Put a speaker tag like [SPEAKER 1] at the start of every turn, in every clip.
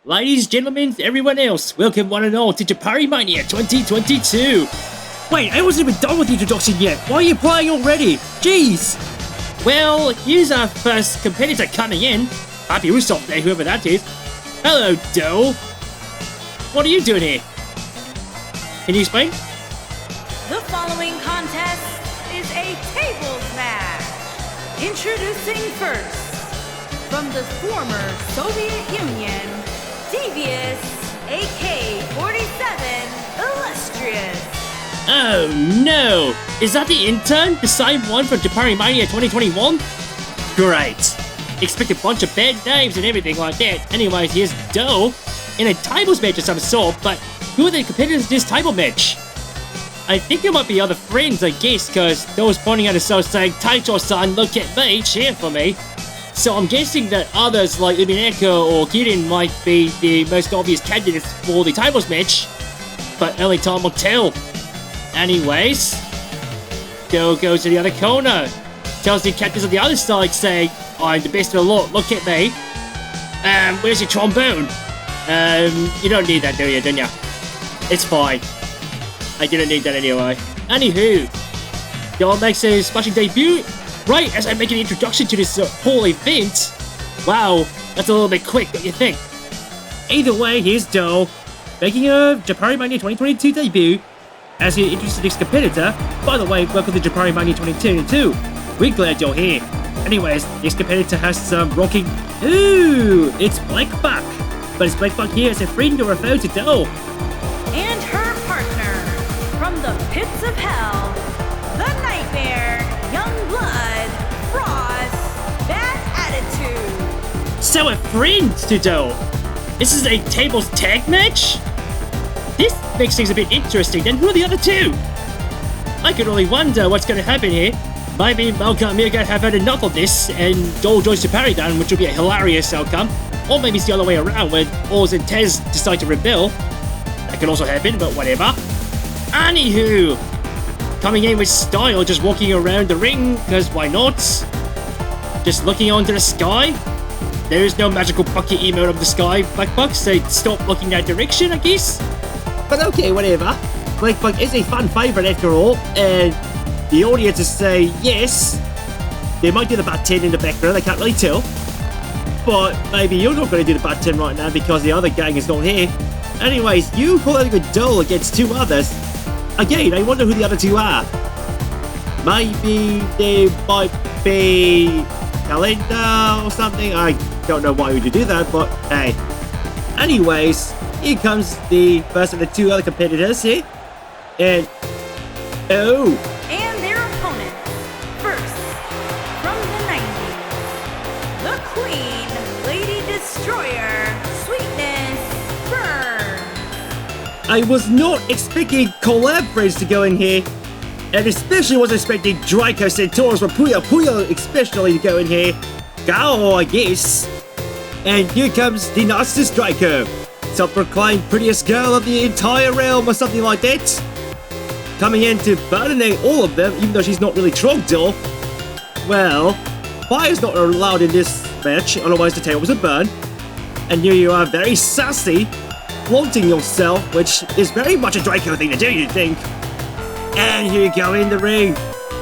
[SPEAKER 1] Ladies, gentlemen, everyone else, welcome one and all to JapariMania 2022. Wait, I wasn't even done with the introduction yet. Why are you playing already? Jeez. Well, here's our first competitor coming in. Happy Usopp there, whoever that is. Hello, Doe. What are you doing here? Can you explain?
[SPEAKER 2] The following contest is a tables match. Introducing first, from the former Soviet Union, Devious AK-47 Illustrious.
[SPEAKER 1] Oh no! Is that the intern? The same one from JapariMania 2021? Great. Expect a bunch of bad names and everything like that. Anyways, here's Doe in a tables match of some sort, but who are the competitors in this table match? I think there might be other friends, I guess, because Doe's pointing at herself saying, Taito-san, look at me, cheer for me. So I'm guessing that others like Umineko or Kirin might be the most obvious candidates for the tables match, but only time will tell. Anyways, Doe goes to the other corner, tells the captains on the other side saying, I'm the best of the lot, look at me. Where's your trombone? You don't need that, do you, don't ya? It's fine. I didn't need that anyway. Anywho, Doe makes a splashing debut right as I make an introduction to this whole event. Wow, that's a little bit quick, don't you think? Either way, here's Doe making a JapariMania 2022 debut as he introduces the next competitor. By the way, welcome to JapariMania 2022. We're glad you're here. Anyways, this competitor has some rocking. Ooh, it's Blackbuck. But is Blackbuck here as a friend or a foe to Doe?
[SPEAKER 2] And her partner, from the pits of hell, the Nightmare, Young Blood, Frost, Bad Attitude.
[SPEAKER 1] So a friend to Doe. This is a tables tag match? This makes things a bit interesting. Then who are the other two? I can only wonder what's going to happen here. Maybe Malcolm and Mirka have had enough of this and Doe joins Japaridan, which would be a hilarious outcome. Or maybe it's the other way around, when Oz and Tez decide to rebel. That can also happen, but whatever. Anywho, coming in with style, just walking around the ring, because why not? Just looking onto the sky. There is no magical bucket emote of the sky, Blackbuck, so stop looking that direction, I guess. But okay, whatever. Blackbuck is a fan favourite after all, and the audiences say yes. They might do the bat 10 in the background, I can't really tell. But maybe you're not going to do the bat 10 right now because the other gang is not here. Anyways, you holding a duel against two others. Again, I wonder who the other two are. Maybe they might be Calendar or something. I don't know why would you do that, but hey. Anyways, here comes the first of the two other competitors here. And oh.
[SPEAKER 2] And their opponents. First, from the 90s, the Queen, Lady Destroyer, Sweetness, Burn.
[SPEAKER 1] I was not expecting collab friends to go in here, and especially wasn't expecting Draco Centaurus or Puyo especially to go in here. Gao, I guess. And here comes the Narcissus Draco, self-proclaimed prettiest girl of the entire realm or something like that. Coming in to burninate all of them, even though she's not really Trogdor. Well, fire's not allowed in this match, otherwise the tables would burn. And here you are, very sassy, flaunting yourself, which is very much a Draco thing to do, you'd think. And here you go in the ring,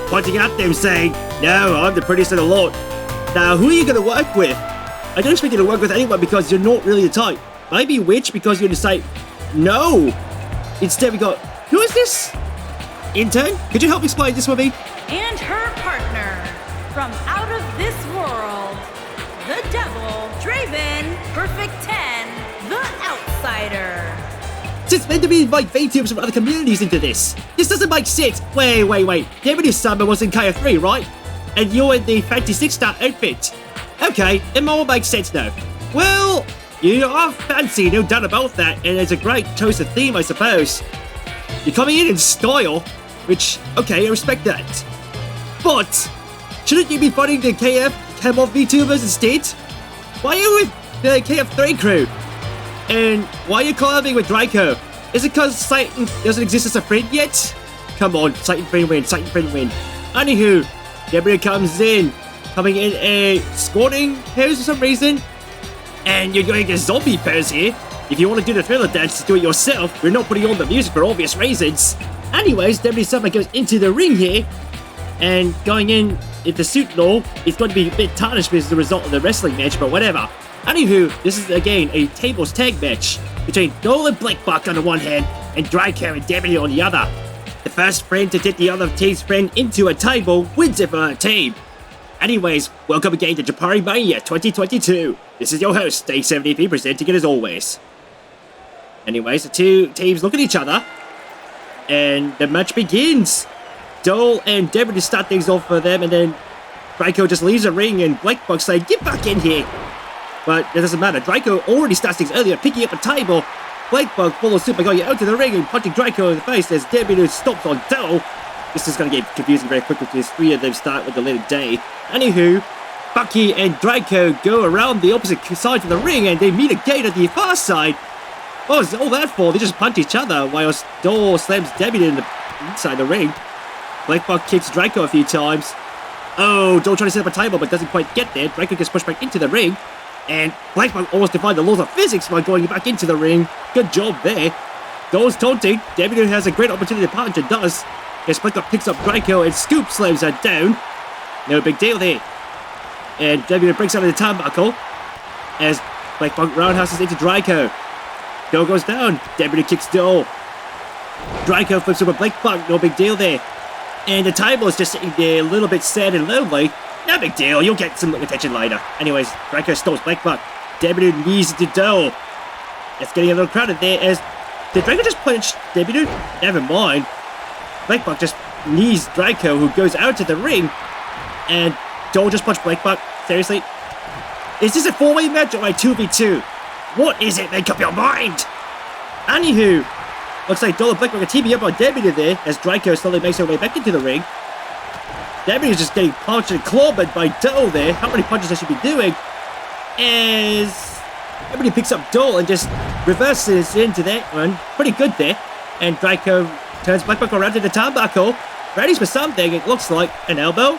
[SPEAKER 1] pointing at them saying, no, I'm the prettiest of the lot. Now, who are you going to work with? I don't expect you to work with anyone because you're not really the type. Maybe Witch because you're going to say, no. Instead we got, who is this? Intern, could you help explain this for me?
[SPEAKER 2] And her partner, from out of this world, the Devil, Draven, Perfect 10, the Outsider.
[SPEAKER 1] Since when do we invite VTubers from other communities into this? This doesn't make sense. Wait. Deputy Summer was in KO3, right? And you're in the Fantasy 6-star outfit. Okay, it all makes sense now. Well, you are fancy, no doubt about that, and it's a great choice of theme, I suppose. You're coming in style, which, okay, I respect that. But, shouldn't you be fighting the KF Camo VTubers instead? Why are you with the KF3 crew? And why are you collabing with Draco? Is it because Satan doesn't exist as a friend yet? Come on, Satan friend win. Anywho, Gabriel comes in, coming in a squatting pose for some reason. And you're going to zombie pose here. If you want to do the thriller dance, do it yourself. We're not putting on the music for obvious reasons. Anyways, Deputy Summer goes into the ring here. And going in the suit and all, it's going to be a bit tarnished as a result of the wrestling match, but whatever. Anywho, this is again a tables tag match between Dole and Blackbuck on the one hand and Draco and Deputy on the other. The first friend to take the other team's friend into a table wins it for our team. Anyways, welcome again to JapariMania 2022. This is your host, Dave 70p, presenting it as always. Anyways, the two teams look at each other, and the match begins. Dole and Deputy start things off for them, and then Draco just leaves the ring, and Blackbuck say, "Get back in here!" But it doesn't matter. Draco already starts things earlier, picking up a table. Blackbuck follows suit by going out to the ring and punching Draco in the face as Deputy stomps on Dole. This is going to get confusing very quickly because three of them start with the letter Day. Anywho, Bucky and Draco go around the opposite side of the ring and they meet again at the far side. What was all that for? They just punch each other while Dole slams Deputy in the inside the ring. Blackbuck kicks Draco a few times. Oh, Dole trying to set up a table but doesn't quite get there. Draco gets pushed back into the ring. And Blackbuck almost defied the laws of physics by going back into the ring. Good job there. Dole's taunting. Deputy has a great opportunity to punch and does. As Blackbuck picks up Draco and scoop slams her down. No big deal there. And Deputy breaks out of the turnbuckle as Blackbuck roundhouses into Draco. Dole goes down. Deputy kicks Dole. Draco flips over Blackbuck. No big deal there. And the table is just sitting there a little bit sad and lonely. No big deal, you'll get some attention later. Anyways, Draco stomps Blackbuck. Deputy knees into Dole. It's getting a little crowded there as... Did Draco just punch Deputy? Never mind. Blackbuck just knees Draco, who goes out to the ring. And Dole just punched Blackbuck. Seriously? Is this a four-way match or a 2v2? What is it? Make up your mind! Anywho, looks like Dole and Blackbuck are teaming up on Deputy there as Draco slowly makes her way back into the ring. Deputy is just getting punched and clobbered by Dole there. How many punches does she be doing? As Deputy picks up Dole and just reverses into that one. Pretty good there. And Draco turns Blackbuck around to the turnbuckle. Ready for something. It looks like an elbow.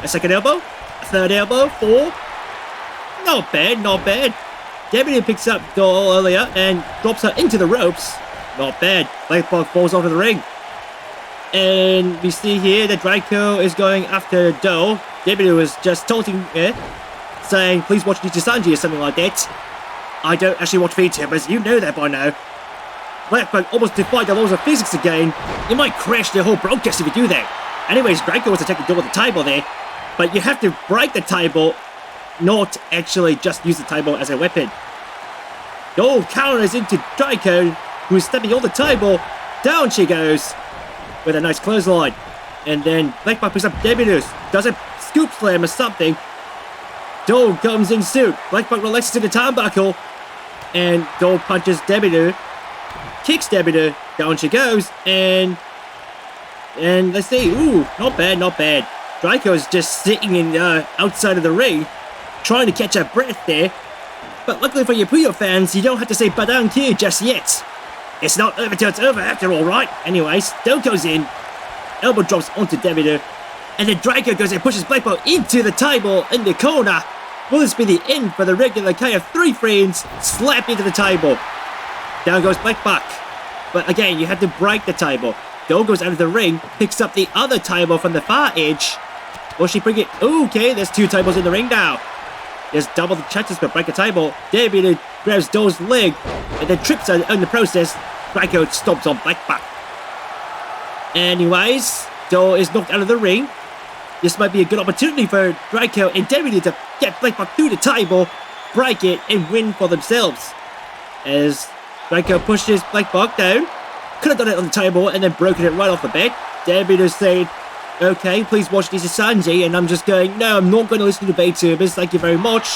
[SPEAKER 1] A second elbow. A third elbow. Four. Not bad, not bad. Deputy picks up Dole earlier and drops her into the ropes. Not bad. Blackbuck falls off of the ring. And we see here that Draco is going after Dole. Deputy was just taunting her, saying, "Please watch Nichisanji" or something like that. I don't actually watch VTubers, you know that by now. Blackbuck almost defied the laws of physics again. You might crash the whole broadcast if you do that. Anyways, Draco was attacking Dole with the table there, but you have to break the table, not actually just use the table as a weapon. Dole counters into Draco, who's stepping on the table. Down she goes with a nice clothesline. And then Blackbuck picks up Deputy, does a scoop slam or something. Dole comes in suit. Blackbuck relaxes to the turnbuckle. And Dole punches Deputy. Kicks Deputy. Down she goes. And let's see. Ooh, not bad, not bad. Draco's just sitting in outside of the ring, trying to catch her breath there. But luckily for your Puyo fans, you don't have to say Badang Q just yet. It's not over till it's over after all, right? Anyways, Dole goes in, elbow drops onto Deputy, and then Draco goes and pushes Blackbuck into the table in the corner. Will this be the end for the regular KF3 friends? Slap into the table. Down goes Blackbuck. But again, you have to break the table. Dole goes out of the ring, picks up the other table from the far edge. Will she bring it? Okay, there's two tables in the ring now. There's double the chances to break a table. Deputy grabs Dole's leg and then trips her in the process. Draco stomps on Blackbuck. Anyways, Dole is knocked out of the ring. This might be a good opportunity for Draco and Deputy to get Blackbuck through the table, break it, and win for themselves. As Draco pushes Blackbuck down. Could have done it on the table and then broken it right off the bat. Deputy saying, "Okay, please watch this Sanji," and I'm just going, "No, I'm not going to listen to VTubers, thank you very much.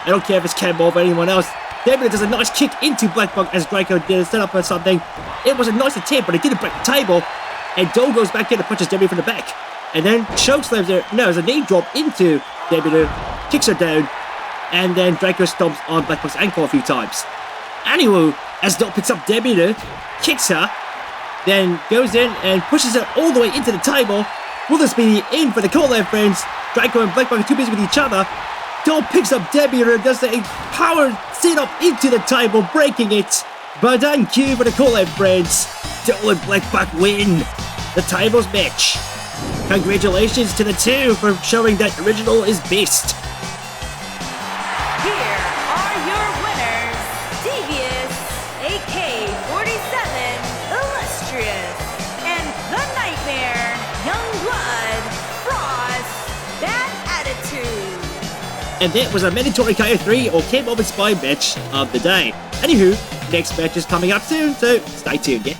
[SPEAKER 1] I don't care if it's Campbell or anyone else." Deputy does a nice kick into Blackbuck as Draco did a setup or something. It was a nice attempt, but it didn't break the table. And Dole goes back in and punches Deputy from the back. And then chokeslams her, no, there's a knee drop into Deputy, kicks her down, and then Draco stomps on Blackbuck's ankle a few times. Anywho, as Dole picks up Deputy, kicks her, then goes in and pushes her all the way into the table. Will this be the end for the call-out friends? Draco and Blackbuck are too busy with each other. Dole picks up Debbie and does a power
[SPEAKER 3] sit up into the table, breaking it. But thank you for the call-out, friends. Double and Blackback win the tables match. Congratulations to the two for showing that original is best.
[SPEAKER 2] Here are your winners, Devious, AK-47, Illustrious, and The Nightmare, Youngblood, Frost, Bad Attitude.
[SPEAKER 3] And that was a mandatory KO3 or Camp Open Spy match of the day. Anywho, next match is coming up soon, so stay tuned, yeah?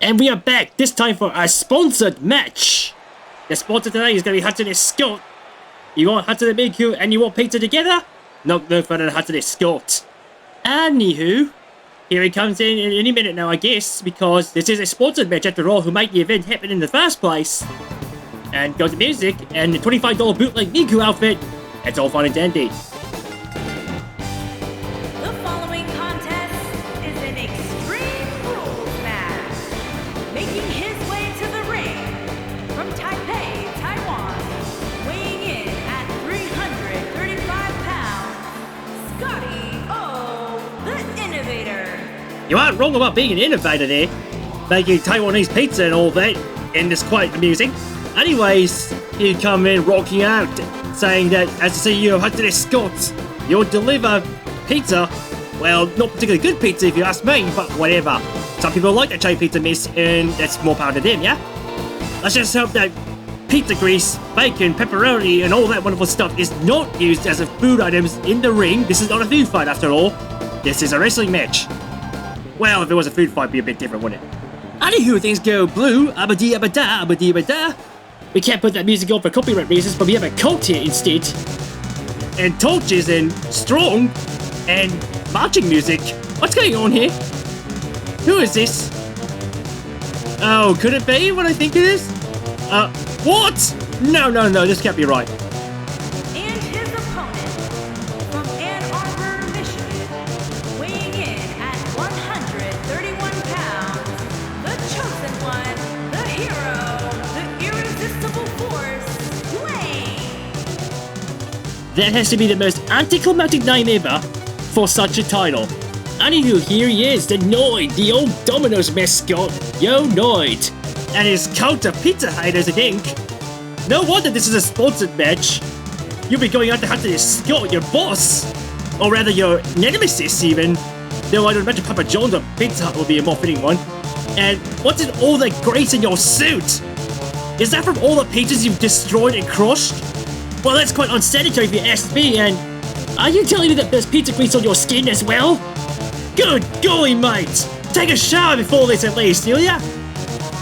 [SPEAKER 1] And we are back, this time for a sponsored match. The sponsor today is going to be Hudson Scott. You want Hudson and Miku and you want pizza together? No further than Hudson Scott. Anywho, here he comes in any minute now, I guess, because this is a sponsored match after all, who made the event happen in the first place. And got the music and the $25 bootleg Miku outfit. It's all fun and dandy.
[SPEAKER 2] The following contest is an Extreme Rules match. Making his way to the ring from Taipei, Taiwan, weighing in at 335 pounds, Scotty O, the Innovator.
[SPEAKER 1] You aren't wrong about being an innovator there. Making Taiwanese pizza and all that, and it's quite amusing. Anyways, you come in rocking out, saying that as the CEO of Hudson Scott, you'll deliver pizza. Well, not particularly good pizza if you ask me, but whatever. Some people like that cherry pizza mix, and that's more power to them, yeah? Let's just hope that pizza grease, bacon, pepperoni, and all that wonderful stuff is not used as a food items in the ring. This is not a food fight after all. This is a wrestling match. Well, if it was a food fight, it'd be a bit different, wouldn't it? Anywho, things go blue, abba-dee, abba-da, abba-dee, abba-da. We can't put that music on for copyright reasons, but we have a cult here instead. And torches and strong and marching music. What's going on here? Who is this? Oh, could it be what I think it is? What? No, this can't be right.
[SPEAKER 2] And his opponent from Ann Arbor, Michigan, weighing in at 131 pounds, the chosen one, the hero, the irresistible force, Dwayne.
[SPEAKER 1] That has to be the most anticlimactic name ever for such a title. Anywho, here he is, the Noid, the old Domino's mascot, Yo Noid, and his cult of pizza haters, I think. No wonder this is a sponsored match. You'll be going out to Hudson Scott, your boss, or rather your nemesis even. Though I don't imagine Papa John's or Pizza Hut will be a more fitting one. And what's in all that grease in your suit? Is that from all the pizzas you've destroyed and crushed? Well, that's quite unsanitary if you ask me, and are you telling me that there's pizza grease on your skin as well? Good golly, mate! Take a shower before this at least, will ya?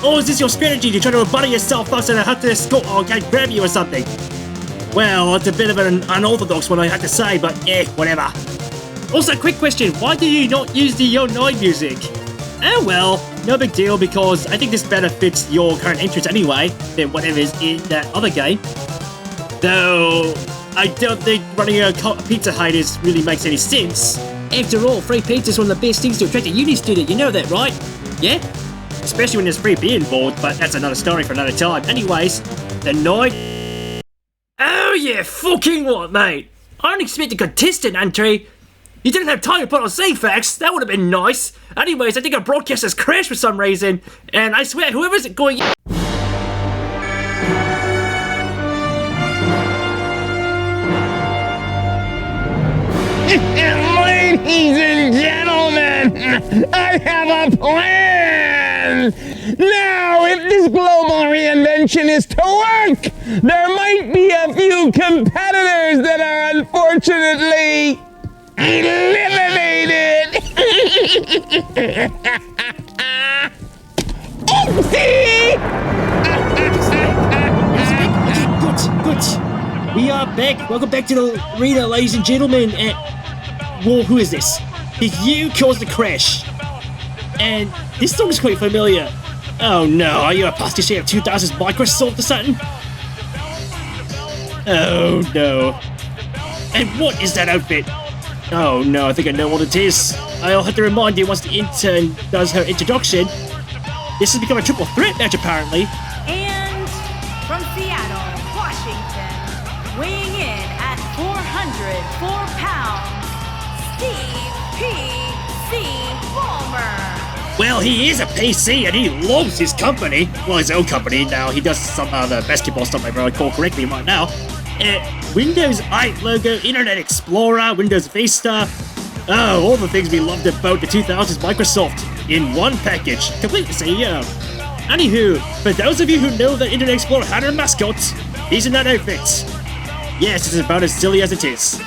[SPEAKER 1] Or is this your strategy to try to butter yourself up so that Hudson Scott can't grab you or something? Well, it's a bit of an unorthodox one I have to say, but whatever. Also, quick question, why do you not use the Yo Noid music? Oh well, no big deal because I think this better fits your current interest anyway than whatever is in that other game. Though, I don't think running a Pizza Hut really makes any sense. After all, free pizza is one of the best things to attract a uni student, you know that, right? Yeah? Especially when there's free beer involved, but that's another story for another time. Anyways, the Noid... Oh yeah, fucking what, mate? Unexpected contestant entry. You didn't have time to put on C-Facts, that would have been nice. Anyways, I think our broadcast has crashed for some reason, and I swear, whoever's going...
[SPEAKER 4] Ladies and gentlemen, I have a plan! Now, if this global reinvention is to work, there might be a few competitors that are unfortunately eliminated! Oopsie!
[SPEAKER 1] Good. We are back. Welcome back to the arena, ladies and gentlemen. Whoa, who is this? You caused the crash. And this song is quite familiar. Oh no, are you a pastiche of 2000's Microsoft or something? Oh no. And what is that outfit? Oh no, I think I know what it is. I'll have to remind you once the intern does her introduction. This has become a triple threat match apparently.
[SPEAKER 2] And from Seattle, Washington, weighing in at 4 pounds, Steve P.C. Ballmer.
[SPEAKER 1] Well, he is a PC and he loves his company. Well, his own company now. He does some other basketball stuff, if I recall correctly right now. Windows 8 logo, Internet Explorer, Windows Vista. Oh, all the things we loved about the 2000s Microsoft in one package. Complete CEO. Anywho, for those of you who know that Internet Explorer had a mascot, he's in that outfit. Yes, it's about as silly as it is.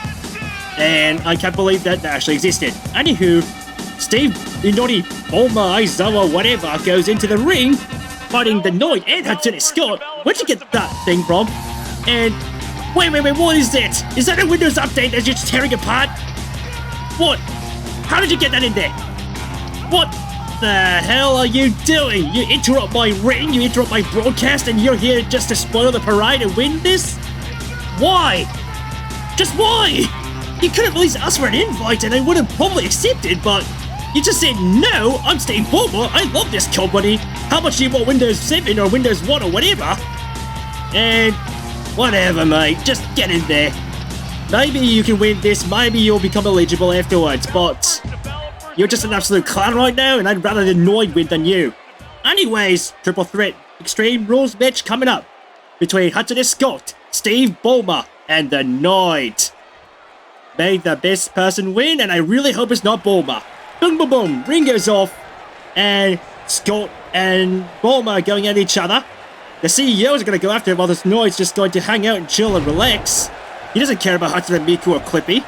[SPEAKER 1] And I can't believe that actually existed. Anywho, Steve Inori Boma Aizawa whatever goes into the ring fighting the Noid and Hatsune Scott. Where'd you get that thing from? And wait, what is that? Is that a Windows update that's just tearing apart? What? How did you get that in there? What the hell are you doing? You interrupt my ring, you interrupt my broadcast, and you're here just to spoil the parade and win this? Why? Just why? You could have at least asked for an invite and I would have probably accepted, but you just said, no, I'm Steve Ballmer, I love this company. How much do you want, Windows 7 or Windows 1 or whatever? And whatever, mate, just get in there. Maybe you can win this, maybe you'll become eligible afterwards, but you're just an absolute clown right now, and I'd rather the Noid win than you. Anyways, triple threat Extreme Rules match coming up between Hatsune Scott, Steve Ballmer, and the Noid. May the best person win, and I really hope it's not Ballmer. Boom, boom, boom, ring goes off, and Scott and Ballmer going at each other. The CEO is going to go after him while this Noid's just going to hang out and chill and relax. He doesn't care about Hatsune Miku or Clippy.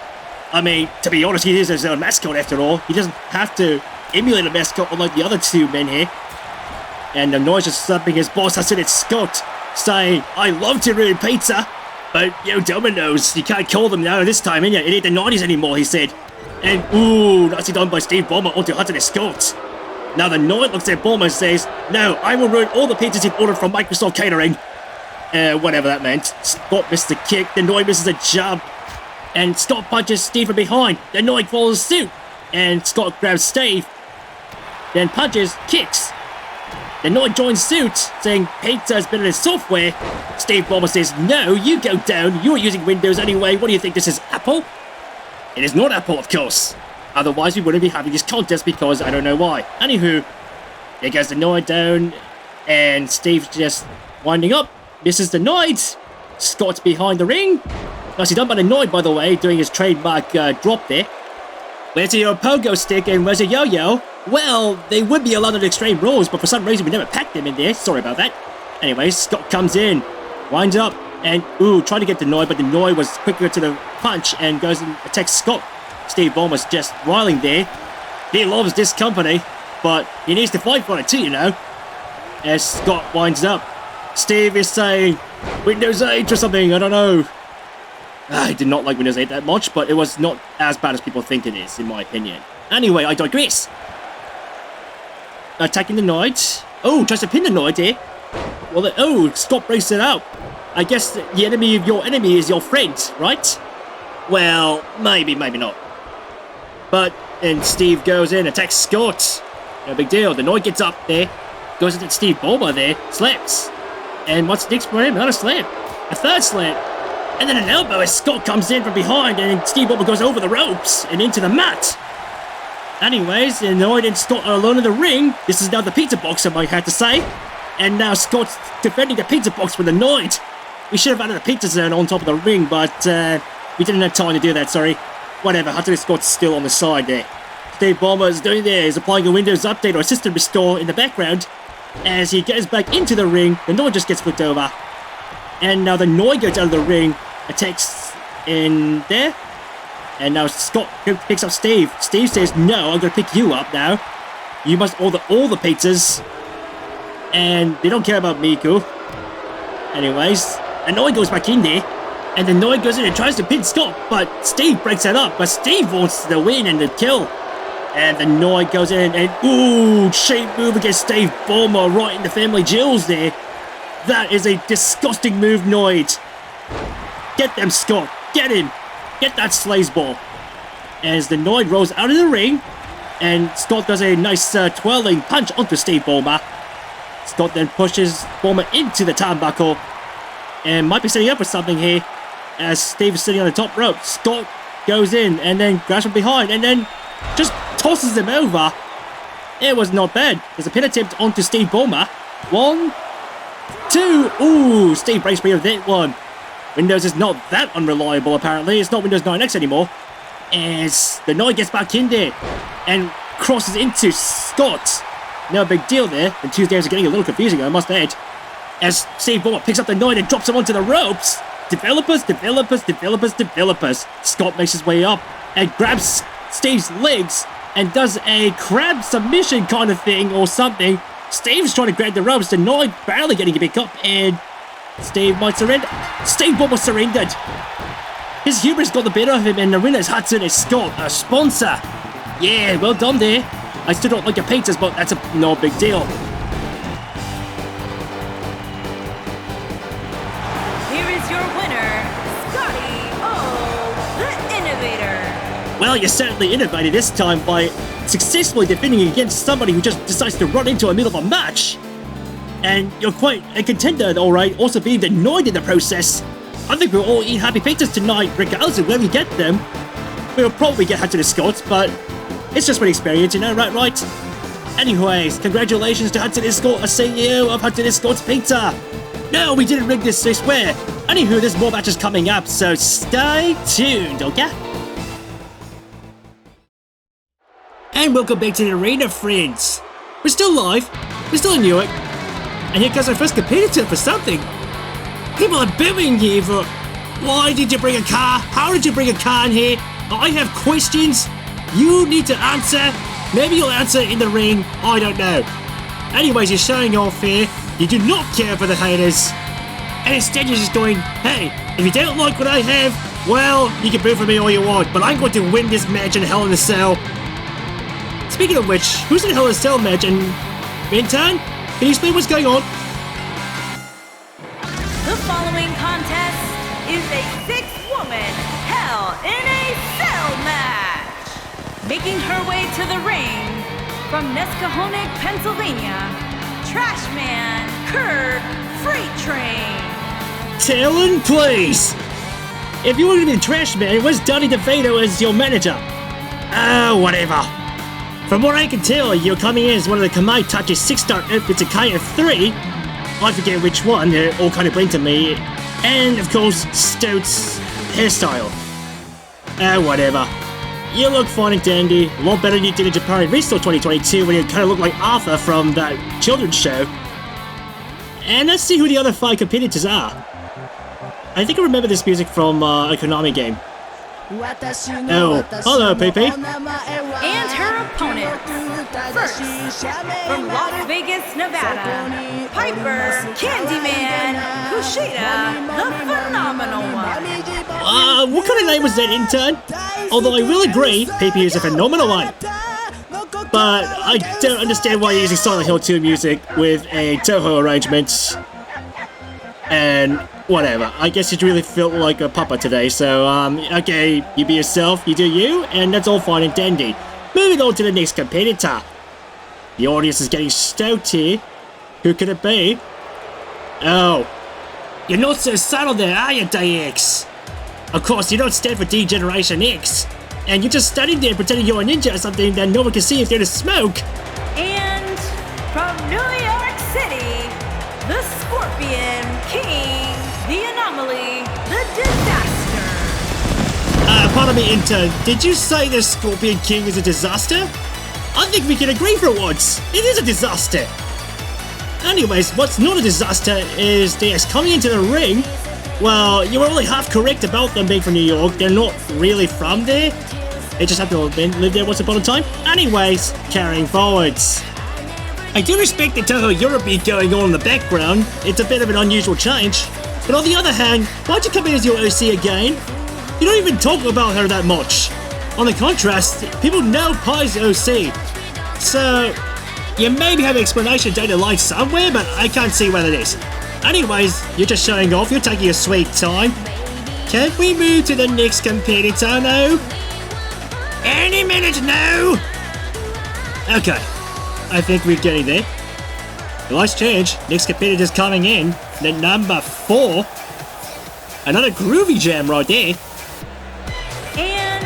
[SPEAKER 1] I mean, to be honest, he is his own mascot after all. He doesn't have to emulate a mascot unlike the other two men here. And the Noid's just slapping his boss, Hatsune Scott, saying, I love to ruin pizza, but yo, Domino's, you can't call them now this time, innit? It ain't the 90s anymore, he said. And ooh, nicely done by Steve Ballmer onto Hatsune Scott. Now the Noid looks at Ballmer and says, no, I will ruin all the pizzas you've ordered from Microsoft Catering. Whatever that meant. Scott missed the kick, the Noid misses a jump, and Scott punches Steve from behind. The Noid follows suit, and Scott grabs Steve, then punches, kicks. The Noid joins suit, saying pizza is better than software. Steve Ballmer says, no, you go down, you're using Windows anyway, what do you think, this is Apple? It is not Apple, of course. Otherwise, we wouldn't be having this contest because I don't know why. Anywho, there goes the Noid down, and Steve's just winding up. Misses the Noid. Scott's behind the ring. Nicely done by the Noid, by the way, doing his trademark drop there. Where's your pogo stick and where's your yo-yo? Well, they would be allowed at Extreme Rules, but for some reason we never packed them in there. Sorry about that. Anyways, Scott comes in, winds up, and ooh, trying to get the Noid, but the Noid was quicker to the punch and goes and attacks Scott. Steve Ballmer's just riling there. He loves this company, but he needs to fight for it too, you know. As Scott winds up, Steve is saying Windows 8 or something, I don't know. I did not like Windows 8 that much, but it was not as bad as people think it is, in my opinion. Anyway, I digress. Attacking the Noid. Oh, tries to pin the Noid here. Well, oh, Scott breaks it out. I guess the enemy of your enemy is your friend, right? Well, maybe not. But, and Steve goes in, attacks Scott. No big deal. The Noid gets up there, goes into Steve Ballmer there, slaps. And what's next for him? Another slam. A third slam. And then an elbow as Scott comes in from behind and Steve Ballmer goes over the ropes and into the mat. Anyways, the Noid and Scott are alone in the ring. This is now the pizza box, I might have to say. And now Scott's defending the pizza box from the Noid. We should have added a pizza zone on top of the ring, but we didn't have time to do that, sorry. Whatever, Hatsune Scott's still on the side there. Steve Ballmer is doing there, is applying a Windows update or system restore in the background. As he goes back into the ring, the Noid just gets flipped over. And now the Noid goes out of the ring, attacks in there. And now Scott picks up Steve. Steve says, no, I'm going to pick you up now. You must order all the pizzas. And they don't care about Miku. Anyways, the Noid goes back in there. And the Noid goes in and tries to pin Scott. But Steve breaks it up. But Steve wants the win and the kill. And the Noid goes in and, ooh, shape move against Steve Ballmer right in the family jewels there. That is a disgusting move, Noid. Get them, Scott. Get him. Get that Slays ball. As the Noid rolls out of the ring, and Scott does a nice twirling punch onto Steve Ballmer. Scott then pushes Ballmer into the turnbuckle, and might be setting up for something here, as Steve is sitting on the top rope. Scott goes in and then grabs from behind and then just tosses him over. It was not bad. There's a pin attempt onto Steve Ballmer. 1, 2. Ooh, Steve breaks free of that one. Windows is not that unreliable, apparently. It's not Windows 9X anymore. As the Knight gets back in there and crosses into Scott. No big deal there. The two games are getting a little confusing, I must add. As Steve Ballmer picks up the Knight and drops him onto the ropes. Developers. Scott makes his way up and grabs Steve's legs and does a crab submission kind of thing or something. Steve's trying to grab the ropes. The Knight barely getting a pick up and Steve might surrender. Steve Ballmer surrendered. His humor's got the better of him and the winner's Hudson is Scott, a sponsor. Yeah, well done there. I still don't like your pizzas, but that's no big deal.
[SPEAKER 2] Here is your winner, Scotty O, the Innovator.
[SPEAKER 1] Well, you certainly innovated this time by successfully defending against somebody who just decides to run into the middle of a match. And you're quite a contender, alright, also being denied in the process. I think we'll all eat happy pizzas tonight, regardless of where we get them. We'll probably get Hudson Scott's, but it's just an experience, you know, right? Anyways, congratulations to Hudson Scott, a CEO of Hudson Scott's Pizza. No, we didn't rig this, I swear. Anywho, there's more matches coming up, so stay tuned, okay? And welcome back to the arena, friends. We're still live, we're still in Newark, and here comes our first competitor for something. People are booing here for, why did you bring a car? How did you bring a car in here? I have questions. You need to answer. Maybe you'll answer in the ring. I don't know. Anyways, you're showing off here. You do not care for the haters. And instead you're just going, hey, if you don't like what I have, well, you can boo for me all you want, but I'm going to win this match in Hell in a Cell. Speaking of which, who's in Hell in a Cell match? And Benton, can you explain what's going on?
[SPEAKER 2] The following contest is a 6-woman Hell in a Cell match. Making her way to the ring from Nescahoning, Pennsylvania, Trash Man Kurt Freight Train.
[SPEAKER 1] Talon, please. If you want to be the Trash Man, where's Donnie DeVito as your manager? Whatever. From what I can tell, you're coming in as one of the Kamai Tachi 6-star outfits at KF3. I forget which one, they're all kind of blend to me. And, of course, Stout's hairstyle. Whatever. You look fine and dandy. A lot better than you did in Japari Restore 2022 when you kind of looked like Arthur from that children's show. And let's see who the other 5 competitors are. I think I remember this music from a Konami game. Oh, hello, PP.
[SPEAKER 2] And her opponent, first, from Las Vegas, Nevada, Piper Candyman Kushida, the phenomenal one.
[SPEAKER 1] What kind of name was that, intern? Although I will agree, PP is a phenomenal one. But I don't understand why you're using Silent Hill 2 music with a Toho arrangement. And whatever. I guess you really felt like a papa today, so, okay, you be yourself, you do you, and that's all fine and dandy. Moving on to the next competitor. The audience is getting stoked here. Who could it be? Oh. You're not so subtle there, are you, DX? Of course, you don't stand for D-Generation X. And you're just standing there pretending you're a ninja or something that no one can see if they're to smoke.
[SPEAKER 2] And from New York City, the Scorpion King, the Anomaly, the Disaster.
[SPEAKER 1] Pardon me, intern. Did you say the Scorpion King is a disaster? I think we can agree for once. It is a disaster. Anyways, what's not a disaster is DX coming into the ring. Well, you were only half correct about them being from New York. They're not really from there. They just happen to have lived there once upon a time. Anyways, carrying forwards. I do respect the Toho Europe beat going on in the background. It's a bit of an unusual change. But on the other hand, why'd you come in as your OC again? You don't even talk about her that much. On the contrast, people know Pai's OC. So, you maybe have an explanation down the line somewhere, but I can't see what it is. Anyways, you're just showing off, you're taking a sweet time. Can we move to the next competitor now? Any minute now! Okay, I think we're getting there. The lights change, next competitor's coming in. Then number 4. Another groovy jam right there.
[SPEAKER 2] And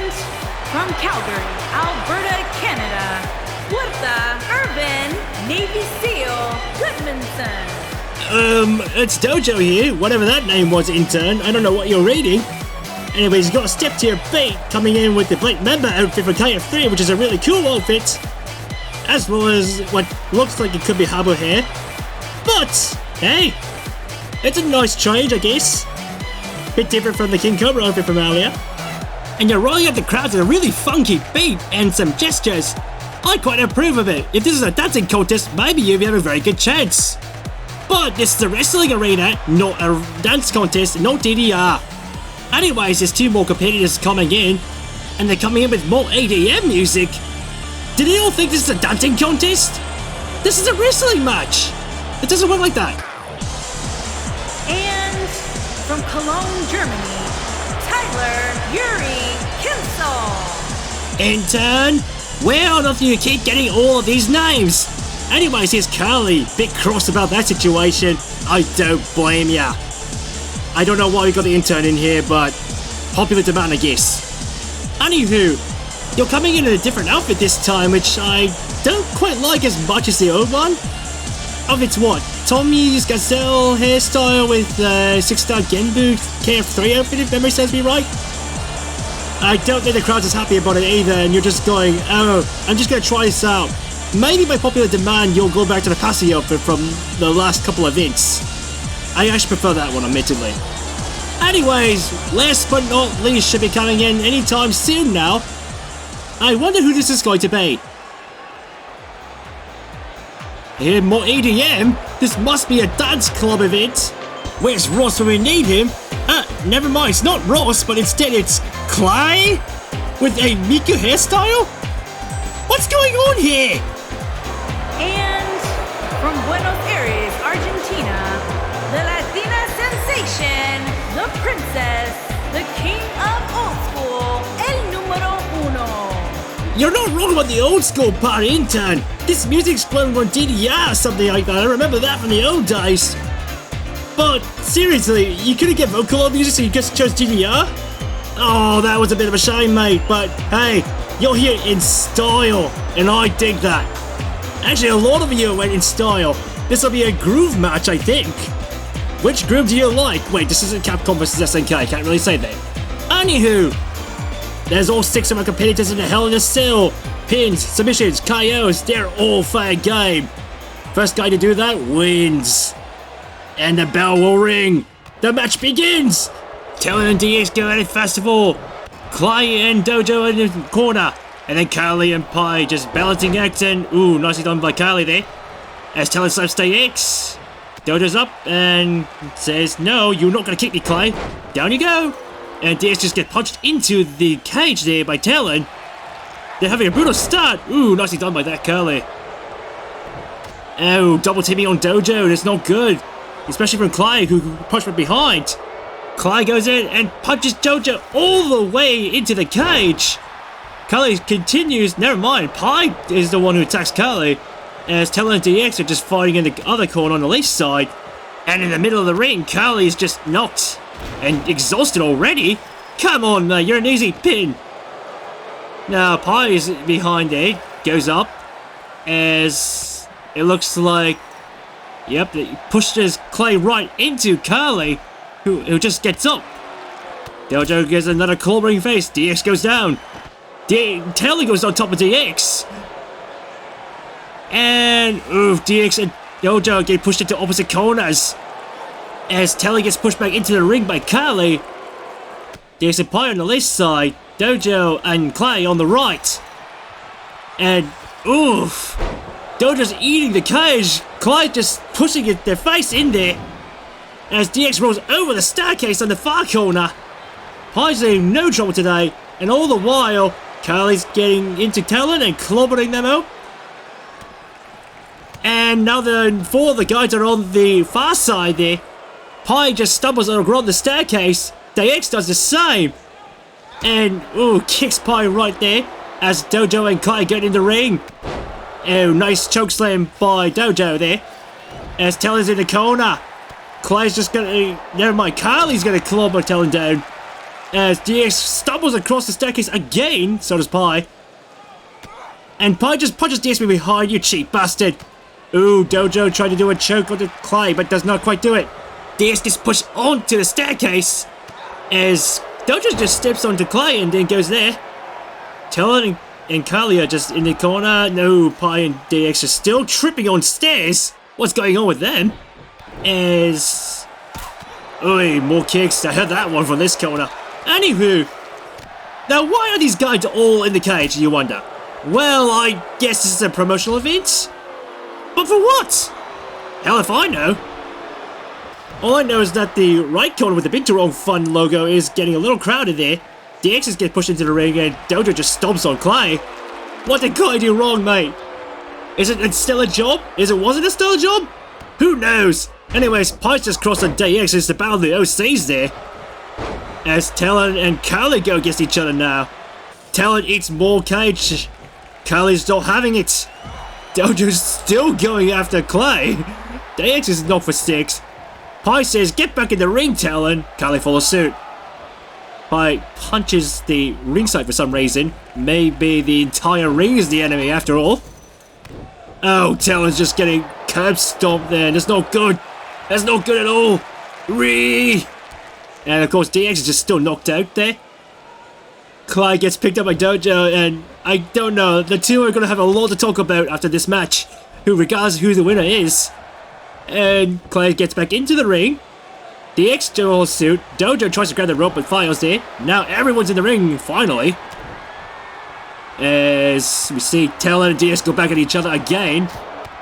[SPEAKER 2] from Calgary, Alberta, Canada, with the Urban Navy SEAL Goodmanson.
[SPEAKER 3] It's Dojo here, whatever that name was, intern. I don't know what you're reading. Anyways, you got a step to your feet, coming in with the Blake member outfit for KF3, which is a really cool outfit. As well as what looks like it could be Habo hair. But, hey, it's a nice change, I guess. Bit different from the King Cobra outfit from earlier. And you're rolling up the crowd to a really funky beat and some gestures. I quite approve of it. If this is a dancing contest, maybe you have a very good chance. But this is a wrestling arena, not a dance contest, no DDR. Anyways, there's 2 more competitors coming in, and they're coming in with more ADM music. Did they all think this is a dancing contest? This is a wrestling match. It doesn't work like that.
[SPEAKER 2] And from Cologne, Germany, Tyler Yuri Kinsel.
[SPEAKER 3] Intern, where on earth do you keep getting all of these names? Anyways, here's Carly, bit cross about that situation. I don't blame ya. I don't know why we got the intern in here, but popular demand, I guess. Anywho, you're coming in a different outfit this time, which I don't quite like as much as the old one. Outfit's what? Tommy's Gazelle hairstyle with 6-star Genbu KF3 outfit, if memory serves me right. I don't think the crowd's as happy about it either, and you're just going, oh, I'm just gonna try this out. Maybe by popular demand, you'll go back to the Passy outfit from the last couple of events. I actually prefer that one, admittedly. Anyways, last but not least should be coming in anytime soon now. I wonder who this is going to be. Here, more EDM? This must be a dance club event. Where's Ross when we need him? Never mind, it's not Ross, but instead it's Clay? With a Miku hairstyle? What's going on here?
[SPEAKER 2] And from Buenos Aires, Argentina, the Latina sensation, the princess, the king of old school, el número uno.
[SPEAKER 3] You're not wrong about the old school part, intern. This music's playing on DDR or something like that. I remember that from the old days. But seriously, you couldn't get vocal music so you just chose DDR? Oh, that was a bit of a shame, mate. But hey, you're here in style, and I dig that. Actually, a lot of you went in style. This will be a groove match, I think. Which groove do you like? Wait, this isn't Capcom vs SNK, I can't really say that. Anywho, there's all 6 of our competitors in the Hell in a Cell. Pins, submissions, KOs, they're all fair game. First guy to do that wins. And the bell will ring. The match begins. Talon and DX go at it first of all. Clay and Dojo in the corner. And then Carly and Pi just balancing acts, and ooh, nicely done by Carly there. As Talon slaps DX. Dojo's up and says, no, you're not going to kick me, Clay. Down you go. And DX just gets punched into the cage there by Talon. They're having a brutal start. Ooh, nicely done by that Carly. Oh, double teaming on Dojo. That's not good. Especially from Clay, who punched from behind. Clay goes in and punches Dojo all the way into the cage. Carly continues. Never mind. Pi is the one who attacks Carly. As Talon and DX are just fighting in the other corner on the left side. And in the middle of the ring, Carly is just knocked and exhausted already. Come on, mate. You're an easy pin. Now, Pi is behind there. Goes up. As it looks like... Yep, it pushes Clay right into Carly, who just gets up. Dojo gets another clawing face. DX goes down. Taylor goes on top of DX. And, oof, DX and Dojo get pushed into opposite corners. As Taylor gets pushed back into the ring by Carly. DX and Pi on the left side. Dojo and Clay on the right. And, oof. Dojo's eating the cage. Clay just pushing their face in there. As DX rolls over the staircase on the far corner. Pi's in no trouble today. And all the while, Carly's getting into Talon and clobbering them out. And now the 4 of the guys are on the far side there. Pi just stumbles around the staircase. DX does the same. And, ooh, kicks Pi right there. As Dojo and Clay get in the ring. Oh, nice chokeslam by Dojo there. As Talon's in the corner. Clay's just gonna... Never mind, Carly's gonna clobber Talon down. as DX stumbles across the staircase again, so does Pi. And Pi just punches DX from behind, you cheap bastard. Ooh, Dojo tried to do a choke onto Clay, but does not quite do it. DX gets pushed onto the staircase as Dojo just steps onto Clay and then goes there. Talon and Kali are just in the corner. No, Pi and DX are still tripping on stairs. What's going on with them? As... Oi, more kicks. I heard that one from this corner. Anywho, now why are these guys all in the cage, you wonder? Well, I guess this is a promotional event? But for what? Hell if I know. All I know is that the right corner with the Big Wrong Fun logo is getting a little crowded there. DX is getting pushed into the ring and Dojo just stomps on Clay. What did Clay do wrong, mate? Is it still a job? Wasn't it still a job? Who knows? Anyways, Pi's just crossed on DX as the battle of the OCs there. As Talon and Kali go against each other now. Talon eats more cage. Kali's not having it. Dojo's still going after Clay. DX is knocked for 6. Pi says, get back in the ring, Talon. Kali follows suit. Pi punches the ringside for some reason. Maybe the entire ring is the enemy after all. Oh, Talon's just getting curb stomped there. That's not good. That's not good at all. And of course, DX is just still knocked out there. Clay gets picked up by Dojo, and I don't know. The two are going to have a lot to talk about after this match, regardless of who the winner is. And Clay gets back into the ring. DX dual suit. Dojo tries to grab the rope but fails there. Now everyone's in the ring, finally. As we see Talon and DX go back at each other again.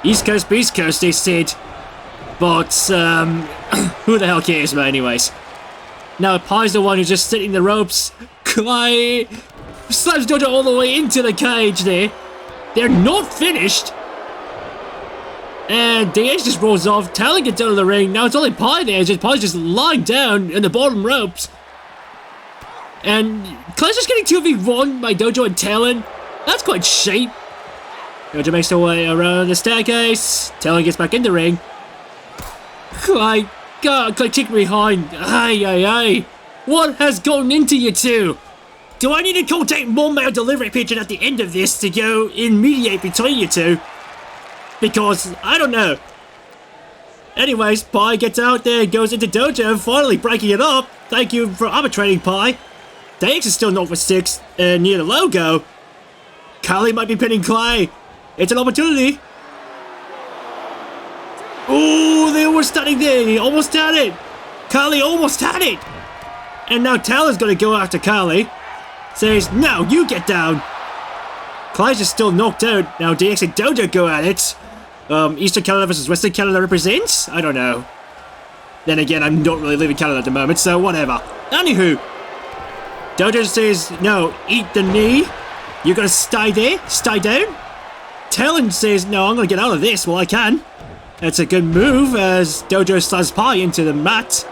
[SPEAKER 3] East Coast, Beast Coast, they said. But, who the hell cares, man, anyways. Now Pi's the one who's just sitting in the ropes. Clay slams Dojo all the way into the cage there. They're not finished. And DX just rolls off. Talon gets out of the ring. Now it's only Pi there. Pi's just lying down in the bottom ropes. And Clay's just getting 2v1 by Dojo and Talon. That's quite shite. Dojo makes their way around the staircase. Talon gets back in the ring. Clay kicked behind. Ay. What has gone into you two? Do I need to contact more mail delivery pigeon at the end of this to go in mediate between you two? Because, I don't know. Anyways, Pi gets out there and goes into Dojo, finally breaking it up. Thank you for arbitrating, Pi. DX is still knocked for 6 near the logo. Kali might be pinning Clay. It's an opportunity. Ooh, they were standing there. He almost had it. Kali almost had it. And now Talon's going to go after Kali. Says, no, you get down. Clyde's is still knocked out. Now DX and Dojo go at it. Eastern Canada versus Western Canada represents? I don't know. Then again, I'm not really living Canada at the moment, so whatever. Anywho, Dojo says, no, eat the knee. You're going to stay there, stay down. Talon says, no, I'm going to get out of this while I can. That's a good move as Dojo slams Pi into the mat.